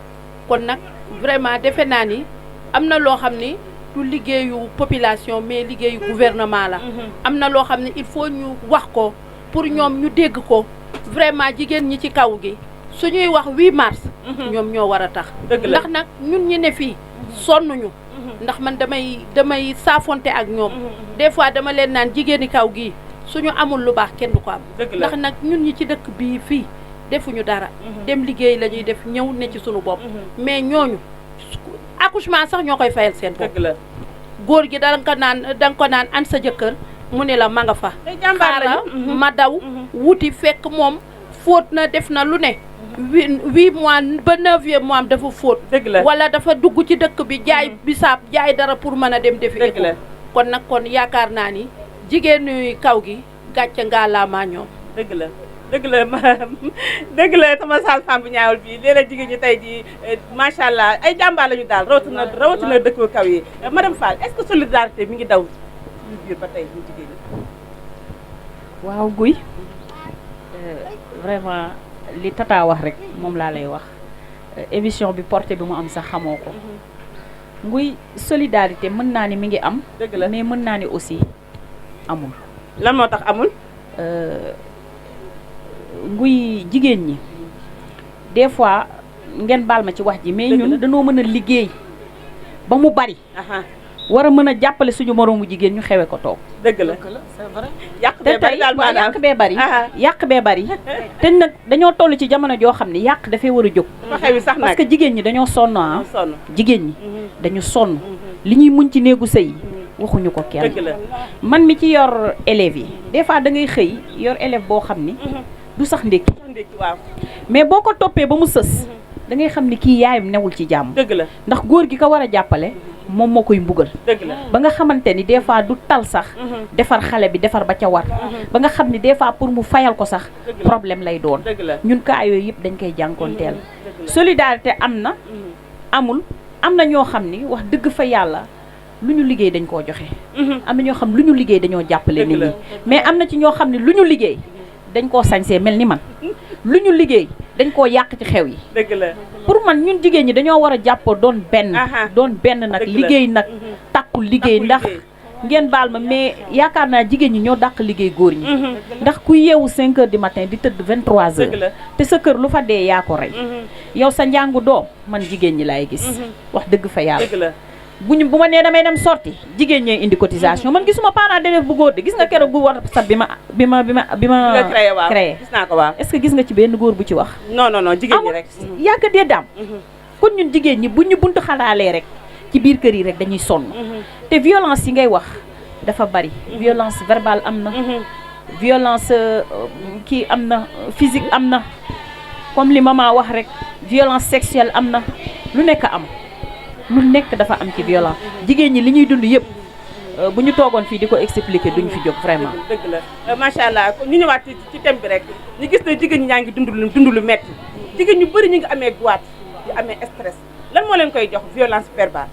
kon nag vraiment defe naa ni am na loo xam ni du liggéeyu population mais liggéeyu gouvernement la. am na loo xam ne il faut ñu wax ko pour ñoom ñu dégg ko vraiment jigéen ñi ci kaw gi suñuy wax 8 mars. ñoom ñoo war a tax. ndax nag ñun ñi ne fii sonnuñu. ndax man damay saafonte ak ñoom. des fois dama leen naan jigéeni kaw gii suñu amul lu baax kenn du ko am. ndax nag ñun ñi ci dëkk bii fii defuñu dara. dem liggéey la ñuy def ñëw ne ci suñu bopp. mais ñooñu accouchement sax ñoo koy fayal seen bopp. góor gi da nga ko naan an sa jëkkër mu ne la ma nga fa. xaaral ma daw wuti fekk moom fóot na def na lu ne. 8 mois ba 9e mois dafa fóot. wala dafa dugg ci dëkk bi jaay bisaab jaay dara pour mën a dem defi ko kon nag kon yaakaar naa ni jigéenu kaw gi gàcce ngaa laamaa ñoom. dëgg la dëgg la sama saal femme bu ñaawul bii léeg-léeg jigéen ñi tey jii macha allah ay jàmbaar lañu daal rawatina dëkk kaw yi madame Fall est-ce que solidarité mi ngi daw suñu biir ba tey ñu jigéen ñi. waaw Guy vraiment li Tata wax rek moom laa lay wax émission bi porté bi mu am sax xamoo ko nguy solidarité mën naa ni mi ngi am. dëgg la mais mën naa ni aussi amul. lan moo tax amul. nguy jigéen ñi des fois ngeen baal ma ci wax ji mais ñun dañoo mën a liggéey ba mu bari. war a mën a jàppale suñu moroomu jigéen ñu xewe ko toog. dëgg la c'est vrai. yàq bee bari daal maanaam yàq bee bari. yàq bee bari te nag dañoo toll ci jamono joo xam ne yàq dafay war a jóg. dafa xewi sax nag parce que jigéen ñi dañoo sonn jigéen ñi dañu sonn li ñuy muñ ci néegu sëy waxuñu ko kenn. dëgg la man mi ci yor élèves yi des fois da ngay xëy yor élève boo xam ni du sax ndékki. waaw mais boo ko toppee ba mu sës da ngay xam ni kii yaayam newul ci jàmm. dëgg la ndax góor gi ko war a jàppale moom moo koy mbugal. dëgg la ba nga xamante ni des fois du tal sax. defar xale bi defar ba ca war. ba nga xam ni des fois pour mu fayal ko sax problème lay doon. dëgg la ñun cas yooyu yëpp dañ koy jànkoonteel. solidarité am na amul am na ñoo xam ni wax dëgg fa yàlla lu ñu liggéey dañ koo joxe. am na ñoo xam lu ñu liggéey dañoo jàppale nit ñi mais am na ci ñoo xam ne lu ñu liggéey dañ koo sañsee mel ni man lu ñu liggéey dañ koo yàq ci xew yi. dëgg la pour man ñun jigéen ñi dañoo war a jàppoo doon benn. doon benn nag liggéey nag takkul liggéey ndax ngeen baal ma mais yaakaar naa jigéen ñi ñoo dàq liggéey góor ñi. ndax ku yeewu 5 heures du matin di tëdd 23 heures. te sa kër lu fa dee yaa ko rey. yow sa njàngu doom man jigéen ñi laay gis. wax dëgg fa yàlla. bu ma nee damay dem sorti jigéen ñee indi cotisation man gisuma parent d'élève bu góor de gis nga keroog bu WhatsApp bi ma créé gis naa ko waaw. est-ce que gis nga ci benn góor bu ci wax non jigéen ñi rek. yàgg dee daam kon ñun jigéen ñi buñ ñu buntu xalaalee rek ci biir kër yi rek dañuy sonn te violence yi ngay wax dafa bari violence verbale am na violence kii am na physique am na comme li maman wax rek violence sexuelle am na lu nekk lu nekk dafa am ci violence jigéen ñi li ñuy dund yëpp bu ñu toogoon fii di ko expliquer duñ fi jóg vraiment. dëgg la macha allah ñu ñëwaat ci thème bi rek ñu gis ne jigéen ñi ñaa ngi dund lu metti jigéen ñu bëri ñu ngi amee goiat di amee stress lan moo leen koy jox violence verbale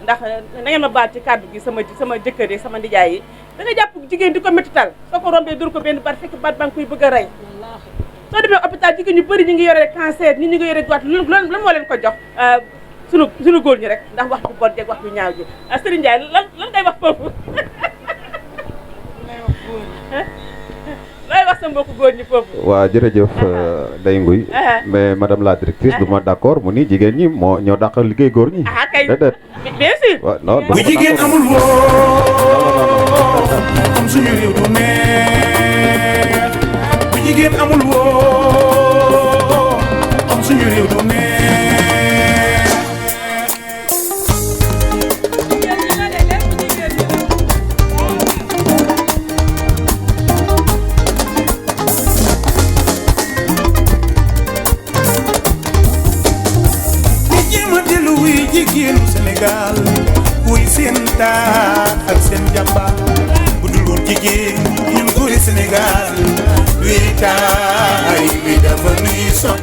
ndax na ngeen ma baat ci kàddu gi sama jëkkër yi sama ndijaay yi da nga jàpp jigéen di ko méttital soo ko rombee dur ko benn baat fekk baat ba nga koy bëgg a rey soo demee hôpital jigéen ñu bëri ñu ngi yore cancer ñi ñu ngi yore goiat lan moo leen ko jox sunu góor ñi rek ndax wax bu bon jeeg wax bu ñaaw ji Serigne Ndiaye lan ngay wax foofu looy wax sa mbokku góor ñi foofu. waaw jërëjëf Ndeye Nguy mais madame la directrice du ma d'accord mu ni jigéen ñi ñoo dàq liggéey góor ñi. kay déedéet. bien sûr. waaw non bu jigéen amul woon comme suñu réew du neex bu jigéen amul woon comme suñu réew du neex. jigéenu Sénégal kuy seen taar ak seen jàmbaar bu dul woon jigéen ñun góori Sénégal wéetaay bi dafa nuy sonn.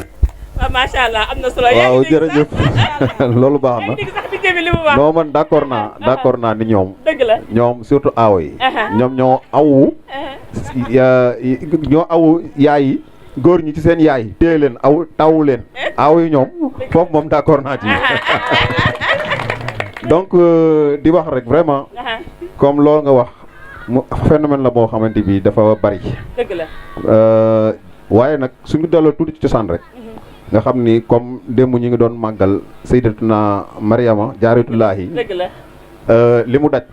waaw macha allah am na solo. waaw jërëjëf loolu baax na. non man d'accord naa ni ñoom. dëgg la ñoom surtout aawo yi. ñoom ñoo awu. ñoo awu yaay yi. góor ñi ci seen yaay téye leen tawu leen aaw yi ñoom foofu moom d'accord naa ci donc di wax rek vraiment comme loolu nga wax mu phénomène la boo xamante bi dafa bari dëgg la waaye nag suñu delloo tuuti ci cosaan rek nga xam ni comme démb ñu ngi doon màggal sayyidatuna Mariama jaaratullaahi dëgg la li mu daj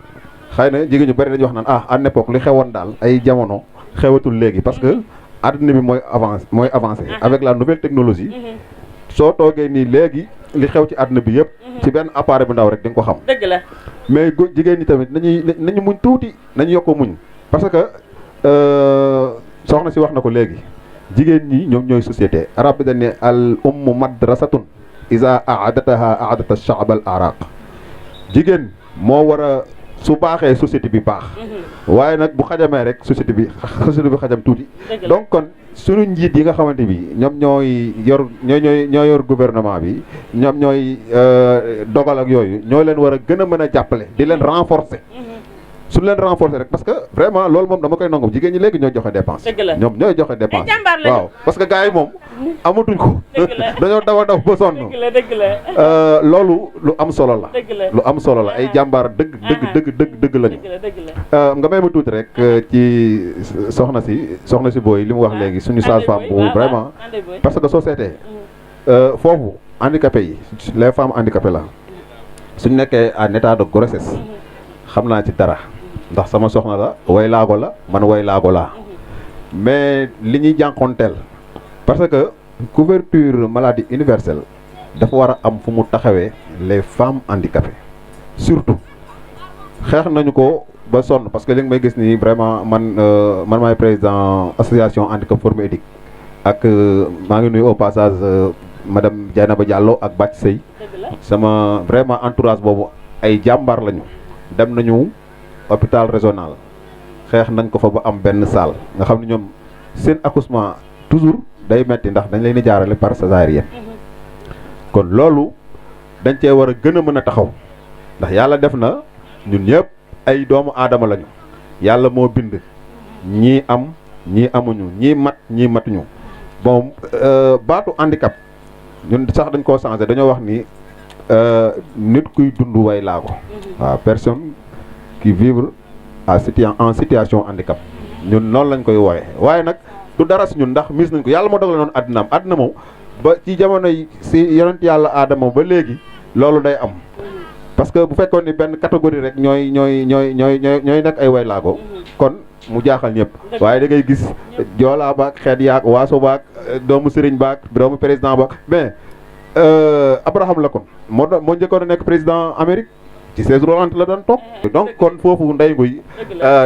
xëy na jigéen ñu bari dañuy wax naan à une époque li xewoon daal ay jamono xewatul léegi parce que àdduna bi mooy avancé avec la nouvelle technologie soo toogee nii léegi li xew ci àdduna bi yëpp ci benn appareil bu ndaw rek di nga ko xam dëgg la mais jigéen ñi tamit nañu muñ tuuti nañu yokk muñ parce que soxna si wax na ko léegi jigéen ñi ñoom ñooy société arab bi dañ ne al ummu madrasatun isa aadataha aadata shaab al araq jigéen moo war a su baaxee société bi baax waaye nag bu xajamee rek société bi xajam tuuti donc kon suñu njiit yi nga xamante bi ñoom ñoo yor gouvernement bi ñoom ñooy dogal ak yooyu ñoo leen war a gën a mën a jàppale di leen renforcer suñu leen renforcer rek parce que vraiment loolu moom dama koy nangu jigéen ñi léegi ñooy joxe dépense ñoom ñooy joxe dépense waaw parce que gars yi moom amatuñ ko dañoo daw ba sonn loolu lu am solo la lu am solo la ay jàmbaar dëgg lañu nga may ma tuuti rek ci soxna si booy li mu wax léegi suñu sage-femme bu vraiment parce que soo seetee foofu handicapé yi les femmes handicapées la suñu nekkee en état de grossesse xam naa ci dara ndax sama soxna la way laago la man way laago laa mais li ñuy jànkonteel parce que couverture maladie universelle dafa war a am fu mu taxawee les femmes handicapées surtout xeex nañu ko ba sonn parce que li nga may gis nii vraiment man maay président association handicap formé édic ak maa ngi nuyu au passage madame Dieynaba Diallo ak Bac Sey sama vraiment entourage boobu ay jàmbaar lañu dem nañu hôpital régional xeex nañ ko fa ba am benn salle nga xam ne ñoom seen accouchement toujours day metti ndax dañ leen di jaarale par césarienne kon loolu dañ cee war a gën a mën a taxaw ndax yàlla def na ñun ñëpp ay doomu aadama lañu yàlla moo bind ñii am ñii amuñu ñii mat ñii matuñu bon baatu handicap ñun sax dañ koo changé dañoo wax ni nit kuy dund way laago waaw personne qui vivre en situation handicap ñun noonu lañ koy wooye waaye nag du dara si ñun ndax mis nañ ko yàlla moo dogal noonu àddina moom ba ci jamono yi si yonent yàlla aadama ba léegi loolu day am parce que bu fekkoon ni benn catégorie rek ñooy nekk ay way laago kon mu jaaxal ñëpp waaye da ngay gis joolaa baak xeet yaak waaso baak doomu sëriñ baak doomu président baak mais Abraham Lincoln moo njëkkoon a nekk président Amérique ci chaise roulante la doon toog donc kon foofu Ndeye Nguye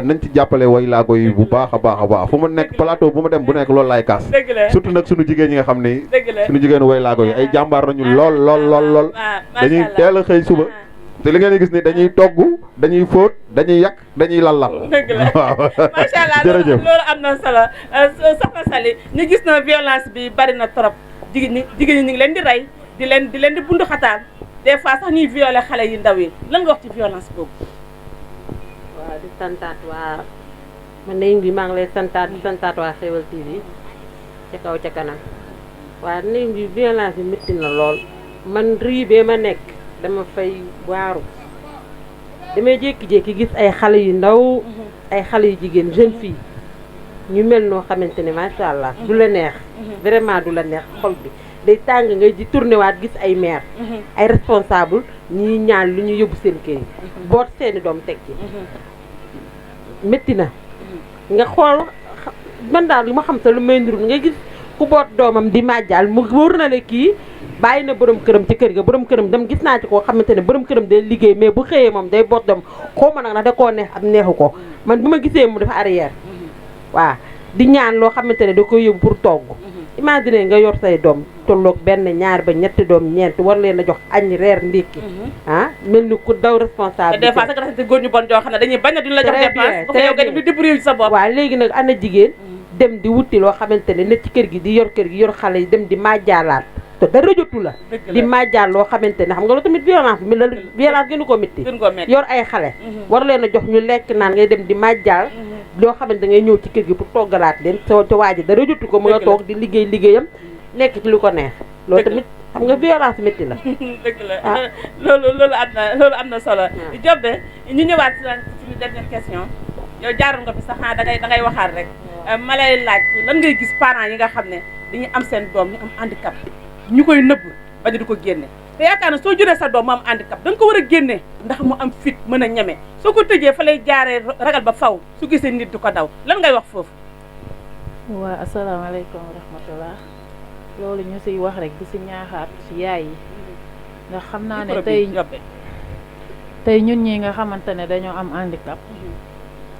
nañ ci jàppale way laago yi bu baax a baax fu mu nekk plateau bu ma dem bu nekk loolu laay kaas surtout nag suñu jigéen ñi nga xam ne suñu jigéenu way laago yi ay jàmbaar nañu lool dañuy teel a xëy suba te li ngeen di gis ni dañuy togg dañuy fóot dañuy yàq dañuy lallal waaw macha allah jërëjëf loolu am na solo soxna Sali ñu gis na violence bi bari na trop jigéen ñi ñu ngi leen di rey di leen di bundu xataan des fois sax ñuy violer xale yi ndaw yi lan nga wax ci violence boobu. waaw di santaat waa man Ndeye Nguye maa ngi lay santaat di santaat waa Xeweul TV ca kaw ca kanam waa Ndeye Nguye violence bi métti na lool man riibee ma nekk dama fay waaru damay jékki-jékki gis ay xale yu ndaw ay xale yu jigéen jeune fille ñu mel noo xamante ne macha allah du la neex vraiment du la neex xol bi day tàng ngay di tourné waat gis ay maire ay responsable ñi ñaan lu ñu yóbbu seen kër yi boot seeni doom teg ci métti na nga xool man daal lu ma xam sa lu may ndur nga gis ku boot doomam di màjjal mu wóor na ne kii bàyyi na borom këram ci kër ga borom këram dem gis naa ci koo xamante ne borom këram day liggéey mais bu xëyee moom day boot doom xaw ma nag ndax da koo neex am neexu ko man bu ma gisee mu dafa arrière waaw di ñaan loo xamante ne da koy yóbbu pour togg imagine nga yor say doom tolloog benn ñaar ba ñetti doom ñeent war leen a jox añ reer ndékki mel ni ku daw responsable des fois sax nga góor ñu bon joo xam ne dañuy bañ a duñ la jox dépense bu yow nga dem di débrouiller ci sa bopp waaw léegi nag ana jigéen dem di wuti loo xamante ne ne ci kër gi di yor kër gi yor xale yi dem di màjjaalaat te dara jotu la di màjjaal loo xamante ne xam nga loolu tamit violence bi la violence gënu ko métti yor ay xale war leen a jox ñu lekk naan ngay dem di màjjaal loo xamante da ngay ñëw ci kër gi pour toggalaat leen soo ca waaji dara jotu ko mu nga toog di liggéeyam nekk ci lu ko neex loolu tamit xam nga violence métti la dëgg la loolu am na solo Jobbe ñu ñëwaat ci suñu dernière question yow jaaroon nga fi sax da ngay waxaat rek ma lay laaj lan ngay gis parents yi nga xam ne dañuy am seen doom ñu am handicap ñu koy nëbb bañu di ko génne te yaakaar na soo juree sa doom mu am handicap da nga ko war a génne ndax mu am fit mën a ñeme soo ko tëjee fa lay jaaree ragal ba faw su gisee nit di ko daw lan ngay wax foofu. waa asalaamaaleykum wa rahmatullah loolu ñu siy wax rek di si ñaaxaat si yaay yi ndax xam naa ne tey ñun ñi nga xamante ne dañoo am handicap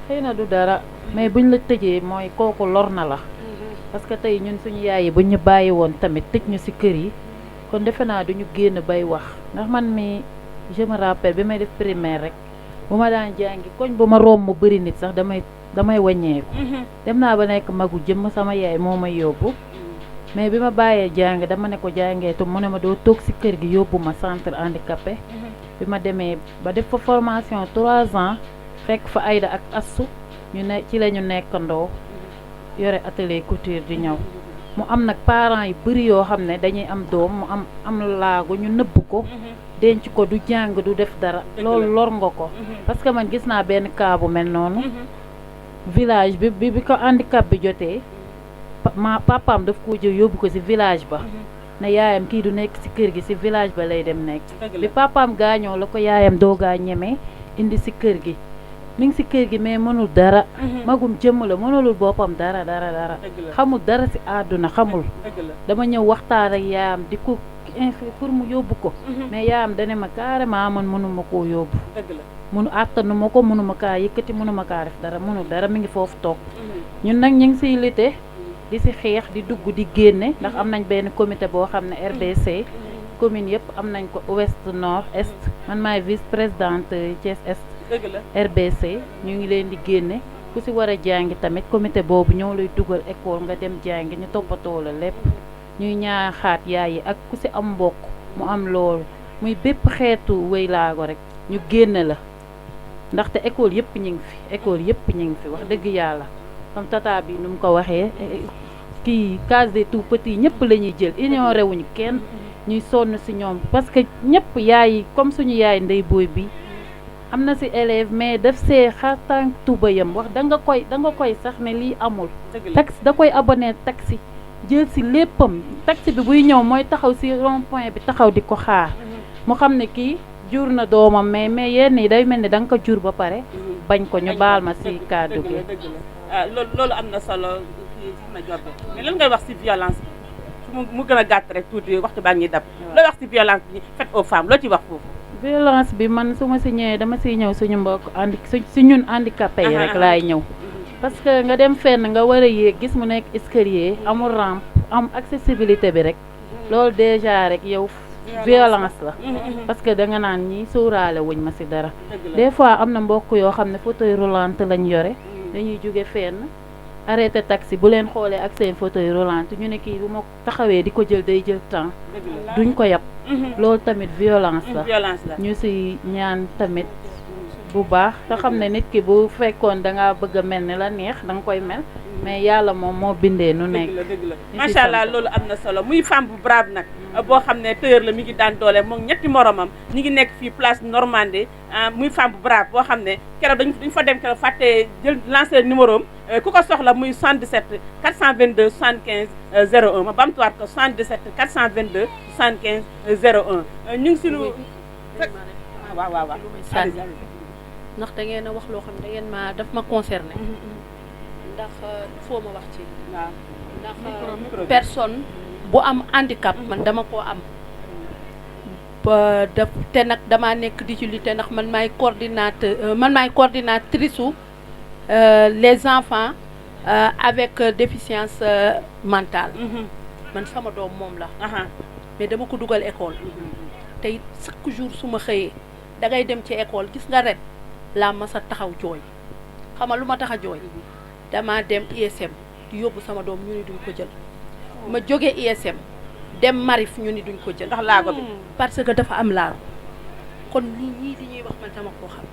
xëy na du dara mais buñ la tëjee mooy kooku lor na la parce que tey ñun suñu yaay yi buñ ñu bàyyi woon tamit tëj ñu si kër yi kon defe naa duñu génn bay wax ndax man mi je me rappelle bi may def primaire rek bu ma daan jàngi koñ bu ma romb mu bëri nit sax damay wàññeeku dem naa ba nekk magu jëmm sama yaay moo may yóbbu mais bi ma bàyyee jàng dama ne ko jàngeetu mu ne ma doo toog si kër gi yóbbu ma centre handicapé bi ma demee ba def fa formation 3 ans fekk fa Aïda ak Assu ñu ne ci la ñu nekkandoo yore atelier couture di ñëw mu am nag parents yu bëri yoo xam ne dañuy am doom mu am laago ñu nëbb ko denc ko du jàng du def dara loolu lor nga ko parce que man gis naa benn cas bu mel noonu village bi ko handicap bi jotee papaam daf ko jël yóbbu ko ci village ba ne yaayam kii du nekk ci kër gi ci village ba lay dem nekk bi papaam gaañoo la ko yaayam doogaa ñeme indi ci kër gi mi ngi ci kër gi mais mënul dara magum jëmm la mënulul boppam dara xamul dara ci àdduna xamul dama ñëw waxtaan ak yaayam di ko pour mu yóbbu ko mais yaayam dane ma carrément man mënuma koo yóbbu àttanuma ko mënuma kaa yëkkati mënuma kaa def dara mënul dara mi ngi foofu toog ñun nag ñu ngi ciy lite di ci xeex di dugg di génne ndax am nañ benn comité boo xam ne RDC commune yëpp am nañ ko ouest nord est man maay vice présidente Thiès est RBC ñu ngi leen di génne ku ci war a jàngi tamit comité boobu ñoo lay dugal école nga dem jàngi ñu toppatoo la lépp ñuy ñaaxaat yaay yi ak ku ci am mbokk mu am loolu muy bépp xeetu wéy laago rek ñu génne la ndaxte école yëpp ñu ngi fi école yëpp ñu ngi fi wax dëgg yàlla comme tata bi nu mu ko waxee kii case des tout petits ñëpp la ñuy jël ignoré wuñu kenn ñuy sonn ci ñoom parce que ñëpp yaay yi comme suñu yaay ndey booy bi am na ci élève mais daf see xar tànk tubayam wax da nga koy sax ne lii amul taxi da koy abonné taxi jël ci léppam taxi bi buy ñëw mooy taxaw ci rond point bi taxaw di ko xaar mu xam ne kii jur na doomam mais yenn yi day mel ni da nga ko jur ba pare bañ ko ñu baal ma ci kàddu gi. dëgg la ah loolu am na solo kii soxna Jobe mais lan ngay wax ci violence bi mu gën a gàtt rek tuuti waxtu baa ngi dab looy wax ci violence bi faite aux femmes loo ci wax foofu. violence bi man su ma si ñëwee dama siy ñëw suñu mbokk si ñun handicapé yi rek laay ñëw parce que nga dem fenn nga war a yéeg gis mu nekk escalier amul rampe am accessibilité bi rek loolu déjà rek yow violence la parce que da nga naan ñi sóoraale wuñ ma si dara des fois am na mbokk yoo xam ne fauteuil roulant lañ yore dañuy jóge fenn arrêté taxi bu leen xoolee ak seen fauteuil roulant ñu ne kii bu ma taxawee di ko jël day jël temps duñ ko yab loolu tamit violence la ñu si ñaan tamit bu baax te xam ne nit ki bu fekkoon da ngaa bëgg a mel ni la neex da nga koy mel mais yàlla moom moo bindee nu nekk dëgg la macha allah loolu am na solo muy femme bu brave nag boo xam ne tailleur la mi ngi daan doole moom ñetti moromam ñi ngi nekk fii place Normandie muy femme bu brave boo xam ne keroog dañ fa dem keroog fàtte jël lancé numéro am ku ko soxla muy 77 422 75 01 ma bamtuwaat ko 77 422 75 01 ñu ngi si lu waaw ndax da ngeen a wax loo xam ne da ngeen ma daf ma concerné ndax foo ma wax ci ndax personne bu am handicap man dama koo am ba def te nag damaa nekk di ci lutter ndax man maay coordinatrice su les enfants avec déficience mentale man sama doom moom la mais dama ko dugal école te it chaque jour su ma xëyee da ngay dem ci école gis nga ren laa ma sa taxaw jooy xam nga lu ma tax a jooy dama dem ISM di yóbbu sama doom ñu ni duñ ko jël ma jóge ISM dem Marif ñu ni duñ ko jël ndax laago bi parce que dafa am laago kon ñii li ñuy wax man dama koo xam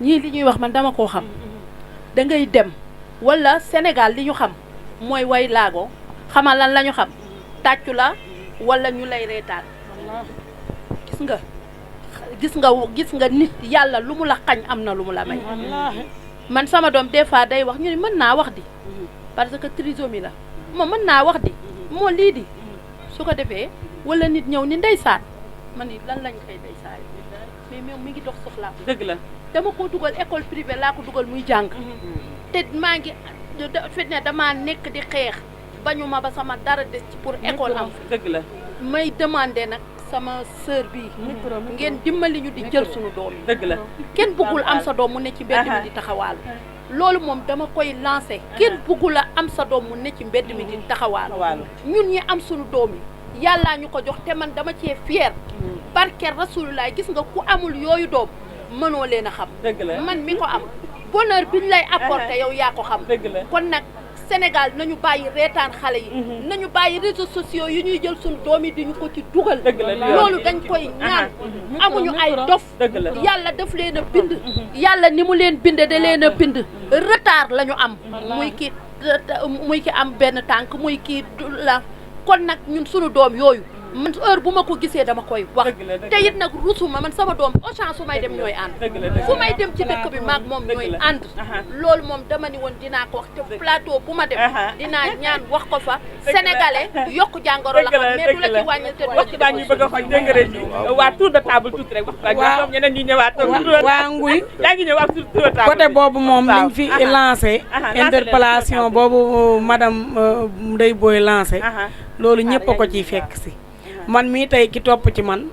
ñii li ñuy wax man dama koo xam da ngay dem wala Sénégal li ñu xam mooy way laago xamal lan la ñu xam tàccu la wala ñu lay reetaan gis nga nit yàlla lu mu la xañ am na lu mu la may man sama doom des fois day wax ñu ne mën naa wax di parce que trisomie la moom mën naa wax di moo lii di su ko defee wala nit ñëw ni ndeysaan man ni lan lañ koy ndeysaan mais moom mi ngi dox soxlaa dëgg la dama ko dugal école privée laa ko dugal muy jàng te maa ngi fi ne damaa nekk di xeex bañu ma ba sama dara des ci pour école am dëgg la may demander nag sama sœur bi ngeen dimbali ñu di jël suñu doom yi dëgg la kenn bëggul am sa doom mu ne ci mbedd mi di taxawaal loolu moom dama koy lancé kenn bëggul a am sa doom mu ne ci mbedd mi di taxawaal ñun ñi am suñu doom yi yàllaa ñu ko jox te man dama cee fier barke rasulullah gis nga ku amul yooyu doom mënoo leen a xam man mi ko am bonheur bi ñu lay apporté yow yaa ko xam kon nag Sénégal nañu bàyyi reetaan xale yi nañu bàyyi réseaux sociaux yi ñuy jël suñu doom yi di ñu ko ci dugal loolu dañ koy ñaan amuñu ay dof yàlla daf leen a bind yàlla ni mu leen binde da leen a bind retard la ñu am muy ki am benn tànk muy kii la kon nag ñun suñu doom yooyu man heure bu ma ko gisee dama koy wax te it nag rusuma man sama doom au champ su may dem ñooy ànd fu may dem ci dëkk bi maag moom ñooy ànd loolu moom dama ni woon dinaa ko wax te plateau bu ma dem dinaa ñaan wax ko fa sénégalais yokk jàngoro la xam mais du la ci wàññil te waxtu baa ñu bëgg a xooj dégg nga rek waa tour de table tuuti rek waxtu baa ñoom ñeneen ñi ñëwaat waa nguy yaa ngi ñëw ak tour de table côté boobu moom liñ fi lancé interpellation boobu madame Ndeye Boye lancé loolu ñëpp a ko ciy fekk si man mii tey ki topp ci man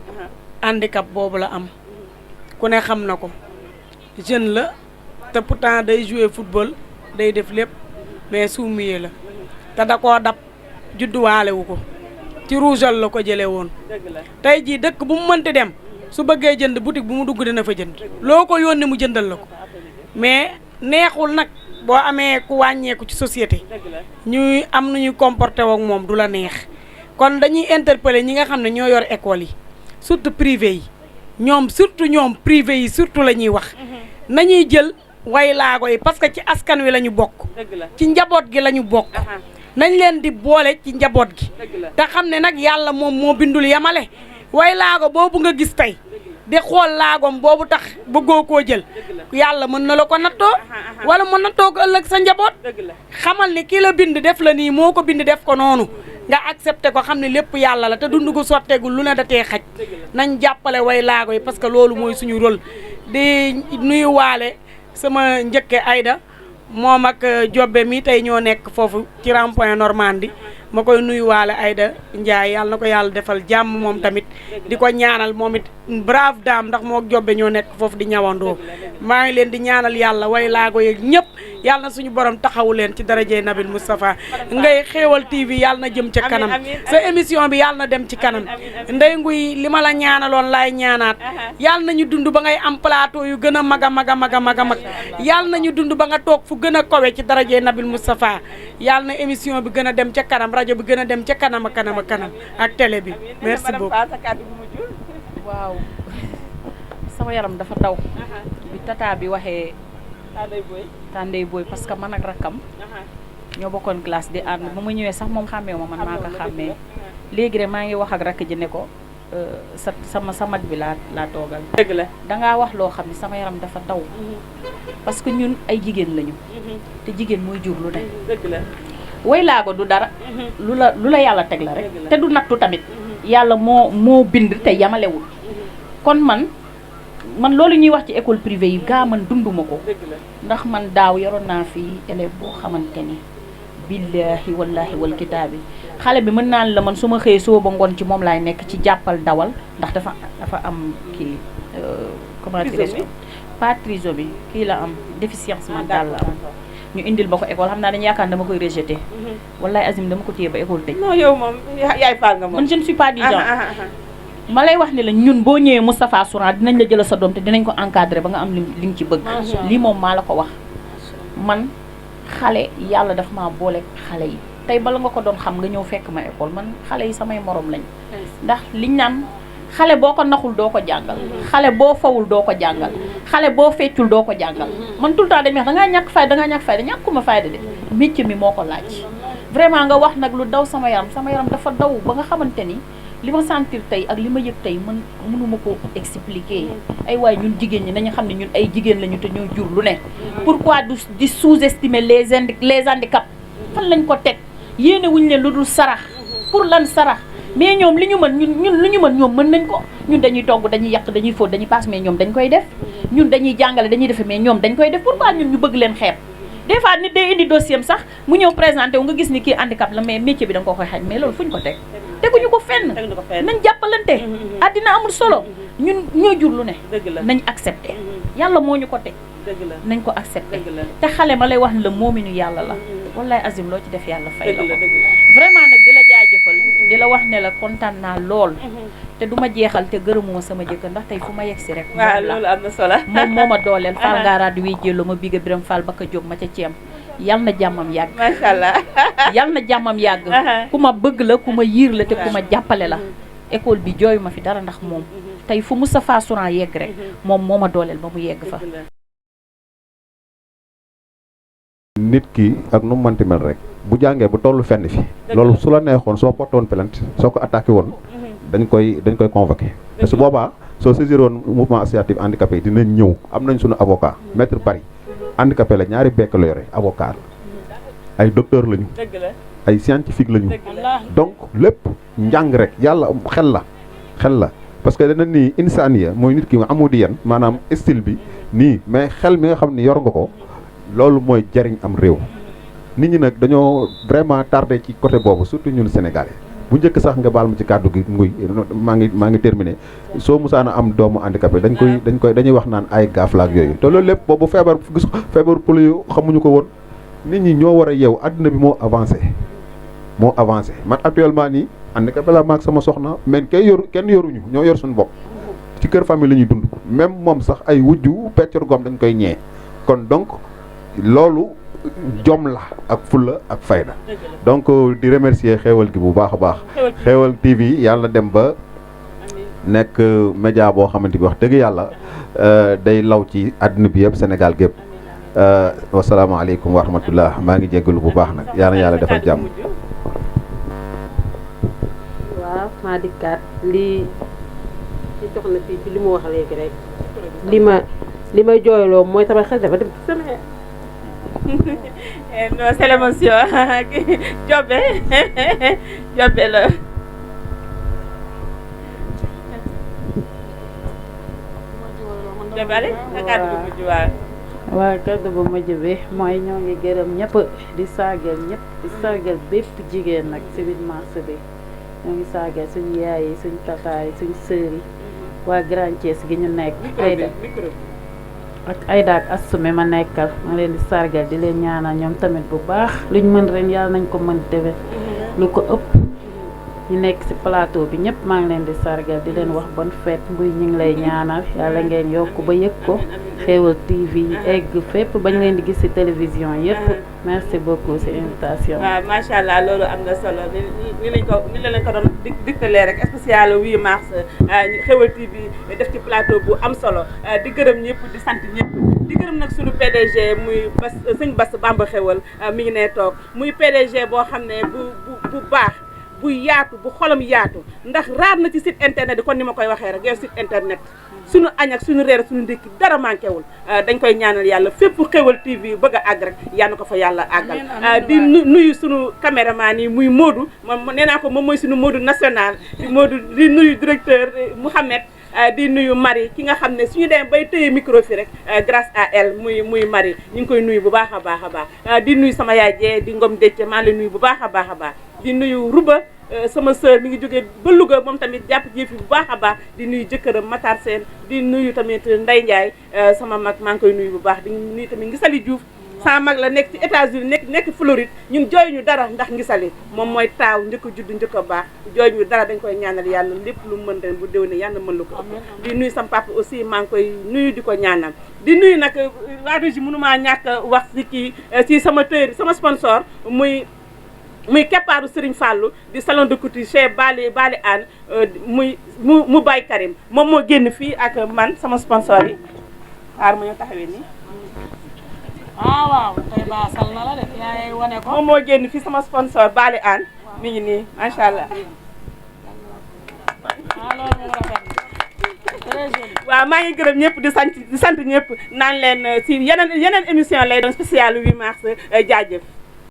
handicap boobu la am ku ne xam na ko jeune la te pourtant day jouer football day def lépp mais suumiyee la te da koo dab judduwaale wu ko ci rougeal la ko jëlee woon tey jii dëkk bu mu mënti dem su bëggee jënd boutique bu mu dugg dina fa jënd loo ko yónnee mu jëndal la ko mais neexul nag boo amee ku wàññeeku ci société ñuy am nu ñuy comporté wook moom du la neex kon dañuy interpeller ñi nga xam ne ñoo yor école yi surtout privé yi surtout ñoom privé yi surtout la ñuy wax nañuy jël way laago yi parce que ci askan wi la ñu bokk ci njaboot gi la ñu bokk nañ leen di boole ci njaboot gi te xam ne nag yàlla moom moo bindul yamale way laago boobu nga gis tey di xool laagom boobu tax bëggoo koo jël yàlla mën na la ko nattoo wala mu nattoo ko ëllëg sa njaboot xamal ni ki la bind def la nii moo ko bind def ko noonu nga accepté ko xam ne lépp yàlla la te dund gu sotteegul lu ne da tee xaj nañ jàppale way laago yi parce que loolu mooy suñu rôle di nuyu waale sama njëkke Aïda moom ak Jobbe mi tey ñoo nekk foofu ci rond-point Normandie ma koy nuyuwaale Aïda Ndiaye yàlla na ko yàlla defal jàmm moom tamit di ko ñaanal moom it brave dame ndax moo Jobbe ñoo nekk foofu di ñawandoo maa ngi leen di ñaanal yàlla way laago yeeg ñëpp yàlla na suñu borom taxawu leen ci darajey Nabil Moustapha Ngay Xéewal TV yàlla na jëm ca kanam sa émission bi yàlla na dem ci kanam Ndey Nguy li ma la ñaanaloon laay ñaanaat yàlla nañu dund ba ngay am plateau yu gën a mag a mag a mag a mag a mag yàlla nañu dund ba nga toog fu gën a kawe ci darajey Nabil Moustapha yàlla na émission bi gën a dem ca kanam rajo bi gën a dem ca kanam a kanam a kanam ak télé bi merci beaucoup. waaw sama yaram dafa daw bi tata bi waxee Tandey Boy parce que man ak rakkam ñoo bokkoon classe di ànd ba mu ñëwee sax moom xàmmee ma man maa ko xàmmee léegi rek maa ngi wax ak rakk ji ne ko sa mag bi laa toogal. dëgg la dangaa wax loo xam ne sama yaram dafa daw parce que ñun ay jigéen lañu te jigéen mooy jur lu ne. dëgg la way laago du dara lu la yàlla teg la rek te du nattu tamit yàlla moo bind te yamalewul kon man loolu ñuy wax ci école privée yi gaa man dunduma ko ndax man daaw yoroon naa fii élève boo xamante ni billaahi wallaahi wal kitaabi xale bi mën naan la man su ma xëyee suba ba ngoon ci moom laay nekk ci jàppal dawal ndax dafa am kii comment dirais-je pas trisomie kii la am déficience mentale la am ñu indil ba ko école xam naa dañu yaakaar dama koy rejeté wallaay Azim dama ko téye ba école tëj. non yow moom yaay faal nga moom. man je ne suis pas du genre ma lay wax ne la ñun boo ñëwee Moustapha Souran dinañ la jël sa doom te dinañ ko encadré ba nga am li nga ci bëgg. lii moom maa la ko wax man xale yàlla dafa maa boole xale yi tey bala nga ko doon xam nga ñëw fekk ma école man xale yi samay morom lañ ndax liñ naan xale boo ko naxul doo ko jàngal xale boo fawul doo ko jàngal xale boo feccul doo ko jàngal man tout le temps dañuy wax dangaa ñàkk fayda ñàkkuma fayda de métier mi moo ko laaj vraiment nga wax nag lu daw sama yaram dafa daw ba nga xamante ni li ma sentir tey ak li ma yëg tey man mënuma ko expliquer ay waay ñun jigéen ñi nañu xam ne ñun ay jigéen lañu te ñoo jur lu ne pourquoi di sous-estimer les handicaps fan lañ ko teg yéene wuñ leen lu dul sarax pour lan sarax mais ñoom li ñu mën ñun lu ñu mën ñoom mën nañ ko ñun dañuy togg dañuy yàq dañuy fóot dañuy paas mais ñoom dañ koy def ñun dañuy jàngale dañuy defe mais ñoom dañ koy def pourquoi ñun ñu bëgg leen xeeb des fois nit day indi dossier am sax mu ñëw présenté wu nga gis ni kii handicap la mais métier bi da nga ko koy xañ mais loolu fuñ ko teg teguñu ko fenn nañ jàppalante àddina amul solo ñun ñoo jur lu ne nañ accepté yàlla moo ñu ko teg nañ ko accepté te xale ma lay wax ne la moominu yàlla la wallaay Azim loo ci def yàlla fay la ko vraiment nag di la jaajëfal di la wax ne la kontaan naa lool te du ma jeexal te gërëmuma sama jëkkër ndax tey fu ma yegg si rek waaw loolu am na solo moom moo ma dooleel Fall ngaaraat wi jëllo ma biga biram Fall ba ka jóg ma ca ceem yal na jàmmam yàgg macha allah yal na jàmmam yàgg ku ma bëgg la ku ma yiir la te ku ma jàppale la école bi jooyu ma fi dara ndax moom tey fu Moustapha Souran yegg rek moom moo ma dooleel ba mu yegg fa nit ki ak nu mu mënti mel rek bu jàngee bu tollu fenn fi loolu su la neexoon soo porté woon plainte soo ko attaqué woon dañ koy convoqué te su boobaa soo saisir woon mouvement associatif handicapé yi dinañ ñëw am nañ suñu avocat maître Bari handicapé la ñaari bekk la yore avocat la ay docteur lañu ay scientifique lañu donc lépp njàng rek yàlla xel la parce que dana nii insaniya mooy nit ki amu di yen maanaam style bi nii mais xel mi nga xam ne yor nga ko loolu mooy jariñ am réew nit ñi nag dañoo vraiment tardé ci côté boobu surtout ñun Sénégalais bu njëkk sax nga baal ma ci kàddu gi nguy maa ngi terminé soo musaana am doomu handicapé dañuy wax naan ay gaaf la ak yooyu te loolu lépp boobu feebar polio xamuñu ko woon nit ñi ñoo war a yeew àdduna bi moo avancé man actuellement nii handicapé la maag sama soxna mais kenn yoruñu ñoo yor suñu bopp ci kër famille la ñuy dund même moom sax ay wujju peccor goom dañ koy ñee kon donc loolu jom la ak fulla ak fayda donc di remercier xéewal gi bu baax a baax xéewal TV yàlla dem ba nekk média boo xamante bi wax dëgg yàlla day law ci àdduna bi yëpp Sénégal gépp wasalaamaaleykum wa rahmatullah maa ngi jéggalu bu baax nag yàlla defal jàmm. waaw maa dikkaat lii ci soxna fii ci li mu wax léegi rek li may jooyloo mooy sama xel dafa dem ci sama Non, c'est l'émotion. Jobbe. Jobbe la. Jobbe allez, nga kàddu bu mujj waaw. waaw kàddu bu mujj bi mooy ñoo ngi gërëm ñëpp di sargal ñëpp di sargal bépp jigéen nag ci biir marché bi ñoo ngi sargal suñu yaay yi suñu tata yi suñu sœur yi waa Grand Thiès gi ñu nekk Aïda ak Assoumi ma nekkal ma leen di sargal di leen ñaanal ñoom tamit bu baax luñ mën ren yàlla nañ ko mën déwén lu ko ëpp ñu nekk ci plateau bi ñëpp maa ngi leen di sargal di leen wax bonne fête mbuy ñu ngi lay ñaanal yàlla ngeen yokk ba yëg ko Xéwal TV egg fépp bañ leen di gis ci télévision yëpp merci beaucoup ci invitation. waaw macha allah loolu am na solo ni lañ ko doon digtalee rek spécial 8 mars Xéwal TV def ci plateau bu am solo di gërëm ñëpp di sant ñëpp di gërëm nag suñu PDG muy sëñ Bass Bamba Xéwal mi ngi ne toog muy PDG boo xam ne bu baax. bu yaatu bu xolam yaatu ndax raar na ci site internet kon ni ma koy waxee rek yow site internet suñu añ ak suñu reer ak suñu ndékki dara manqué wul dañ koy ñaanal yàlla fépp Xéwal TV bëgg a àgg rek yal na ko fa yàlla àggal di nuyu suñu caméraman yi muy Modou moom nee naa ko moom mooy suñu Modou national di Modou di nuyu directeur Mouhamed di nuyu Marie ki nga xam ne suñu dem bay tëye micro fi rek grâce à elle muy Marie ñu ngi koy nuyu bu baax a baax a baax di nuyu sama yaay jee di Ngom Déthié maa ngi lay nuyu bu baax a baax a baax di nuyu Rouba sama sœur mi ngi jógee ba Louga moom tamit jàpp jëf bu baax a baax di nuyu jëkkëram Matar Sène di nuyu tamit Ndeye Ndiaye sama mag maa ngi koy nuyu bu baax di nuyu tamit Ngisali Diouf sama mag la nekk ci États-Unis nekk Floride ñun jooy ñu dara ndax Ngisali moom mooy taaw njëkk a judd njëkk a baax jooy ñu dara dañ koy ñaanal yàlla lépp lu mën ren bu déwénee yàlla mën lu ko di nuyu sama papa aussi maa ngi koy nuyu di ko ñaanal di nuyu nag waa régie mënumaa ñàkk wax ci kii ci sama tëyër sama sponsor muy keppaaru Serigne Fallou di salon de couture chez Bali Anne mu Baye Karim moom moo génn fii ak man sama sponsor yi xaar ma ñu taxawee nii waaw tey baasal na la de yaay wane ko moom moo génn fii sama sponsor Bali Anne mi ngi nii macha allah loolu moom rafet waaw maa ngi gërëm ñëpp di sant ñëpp naan leen si yeneen émission lay doon spécial 8 mars jaajëf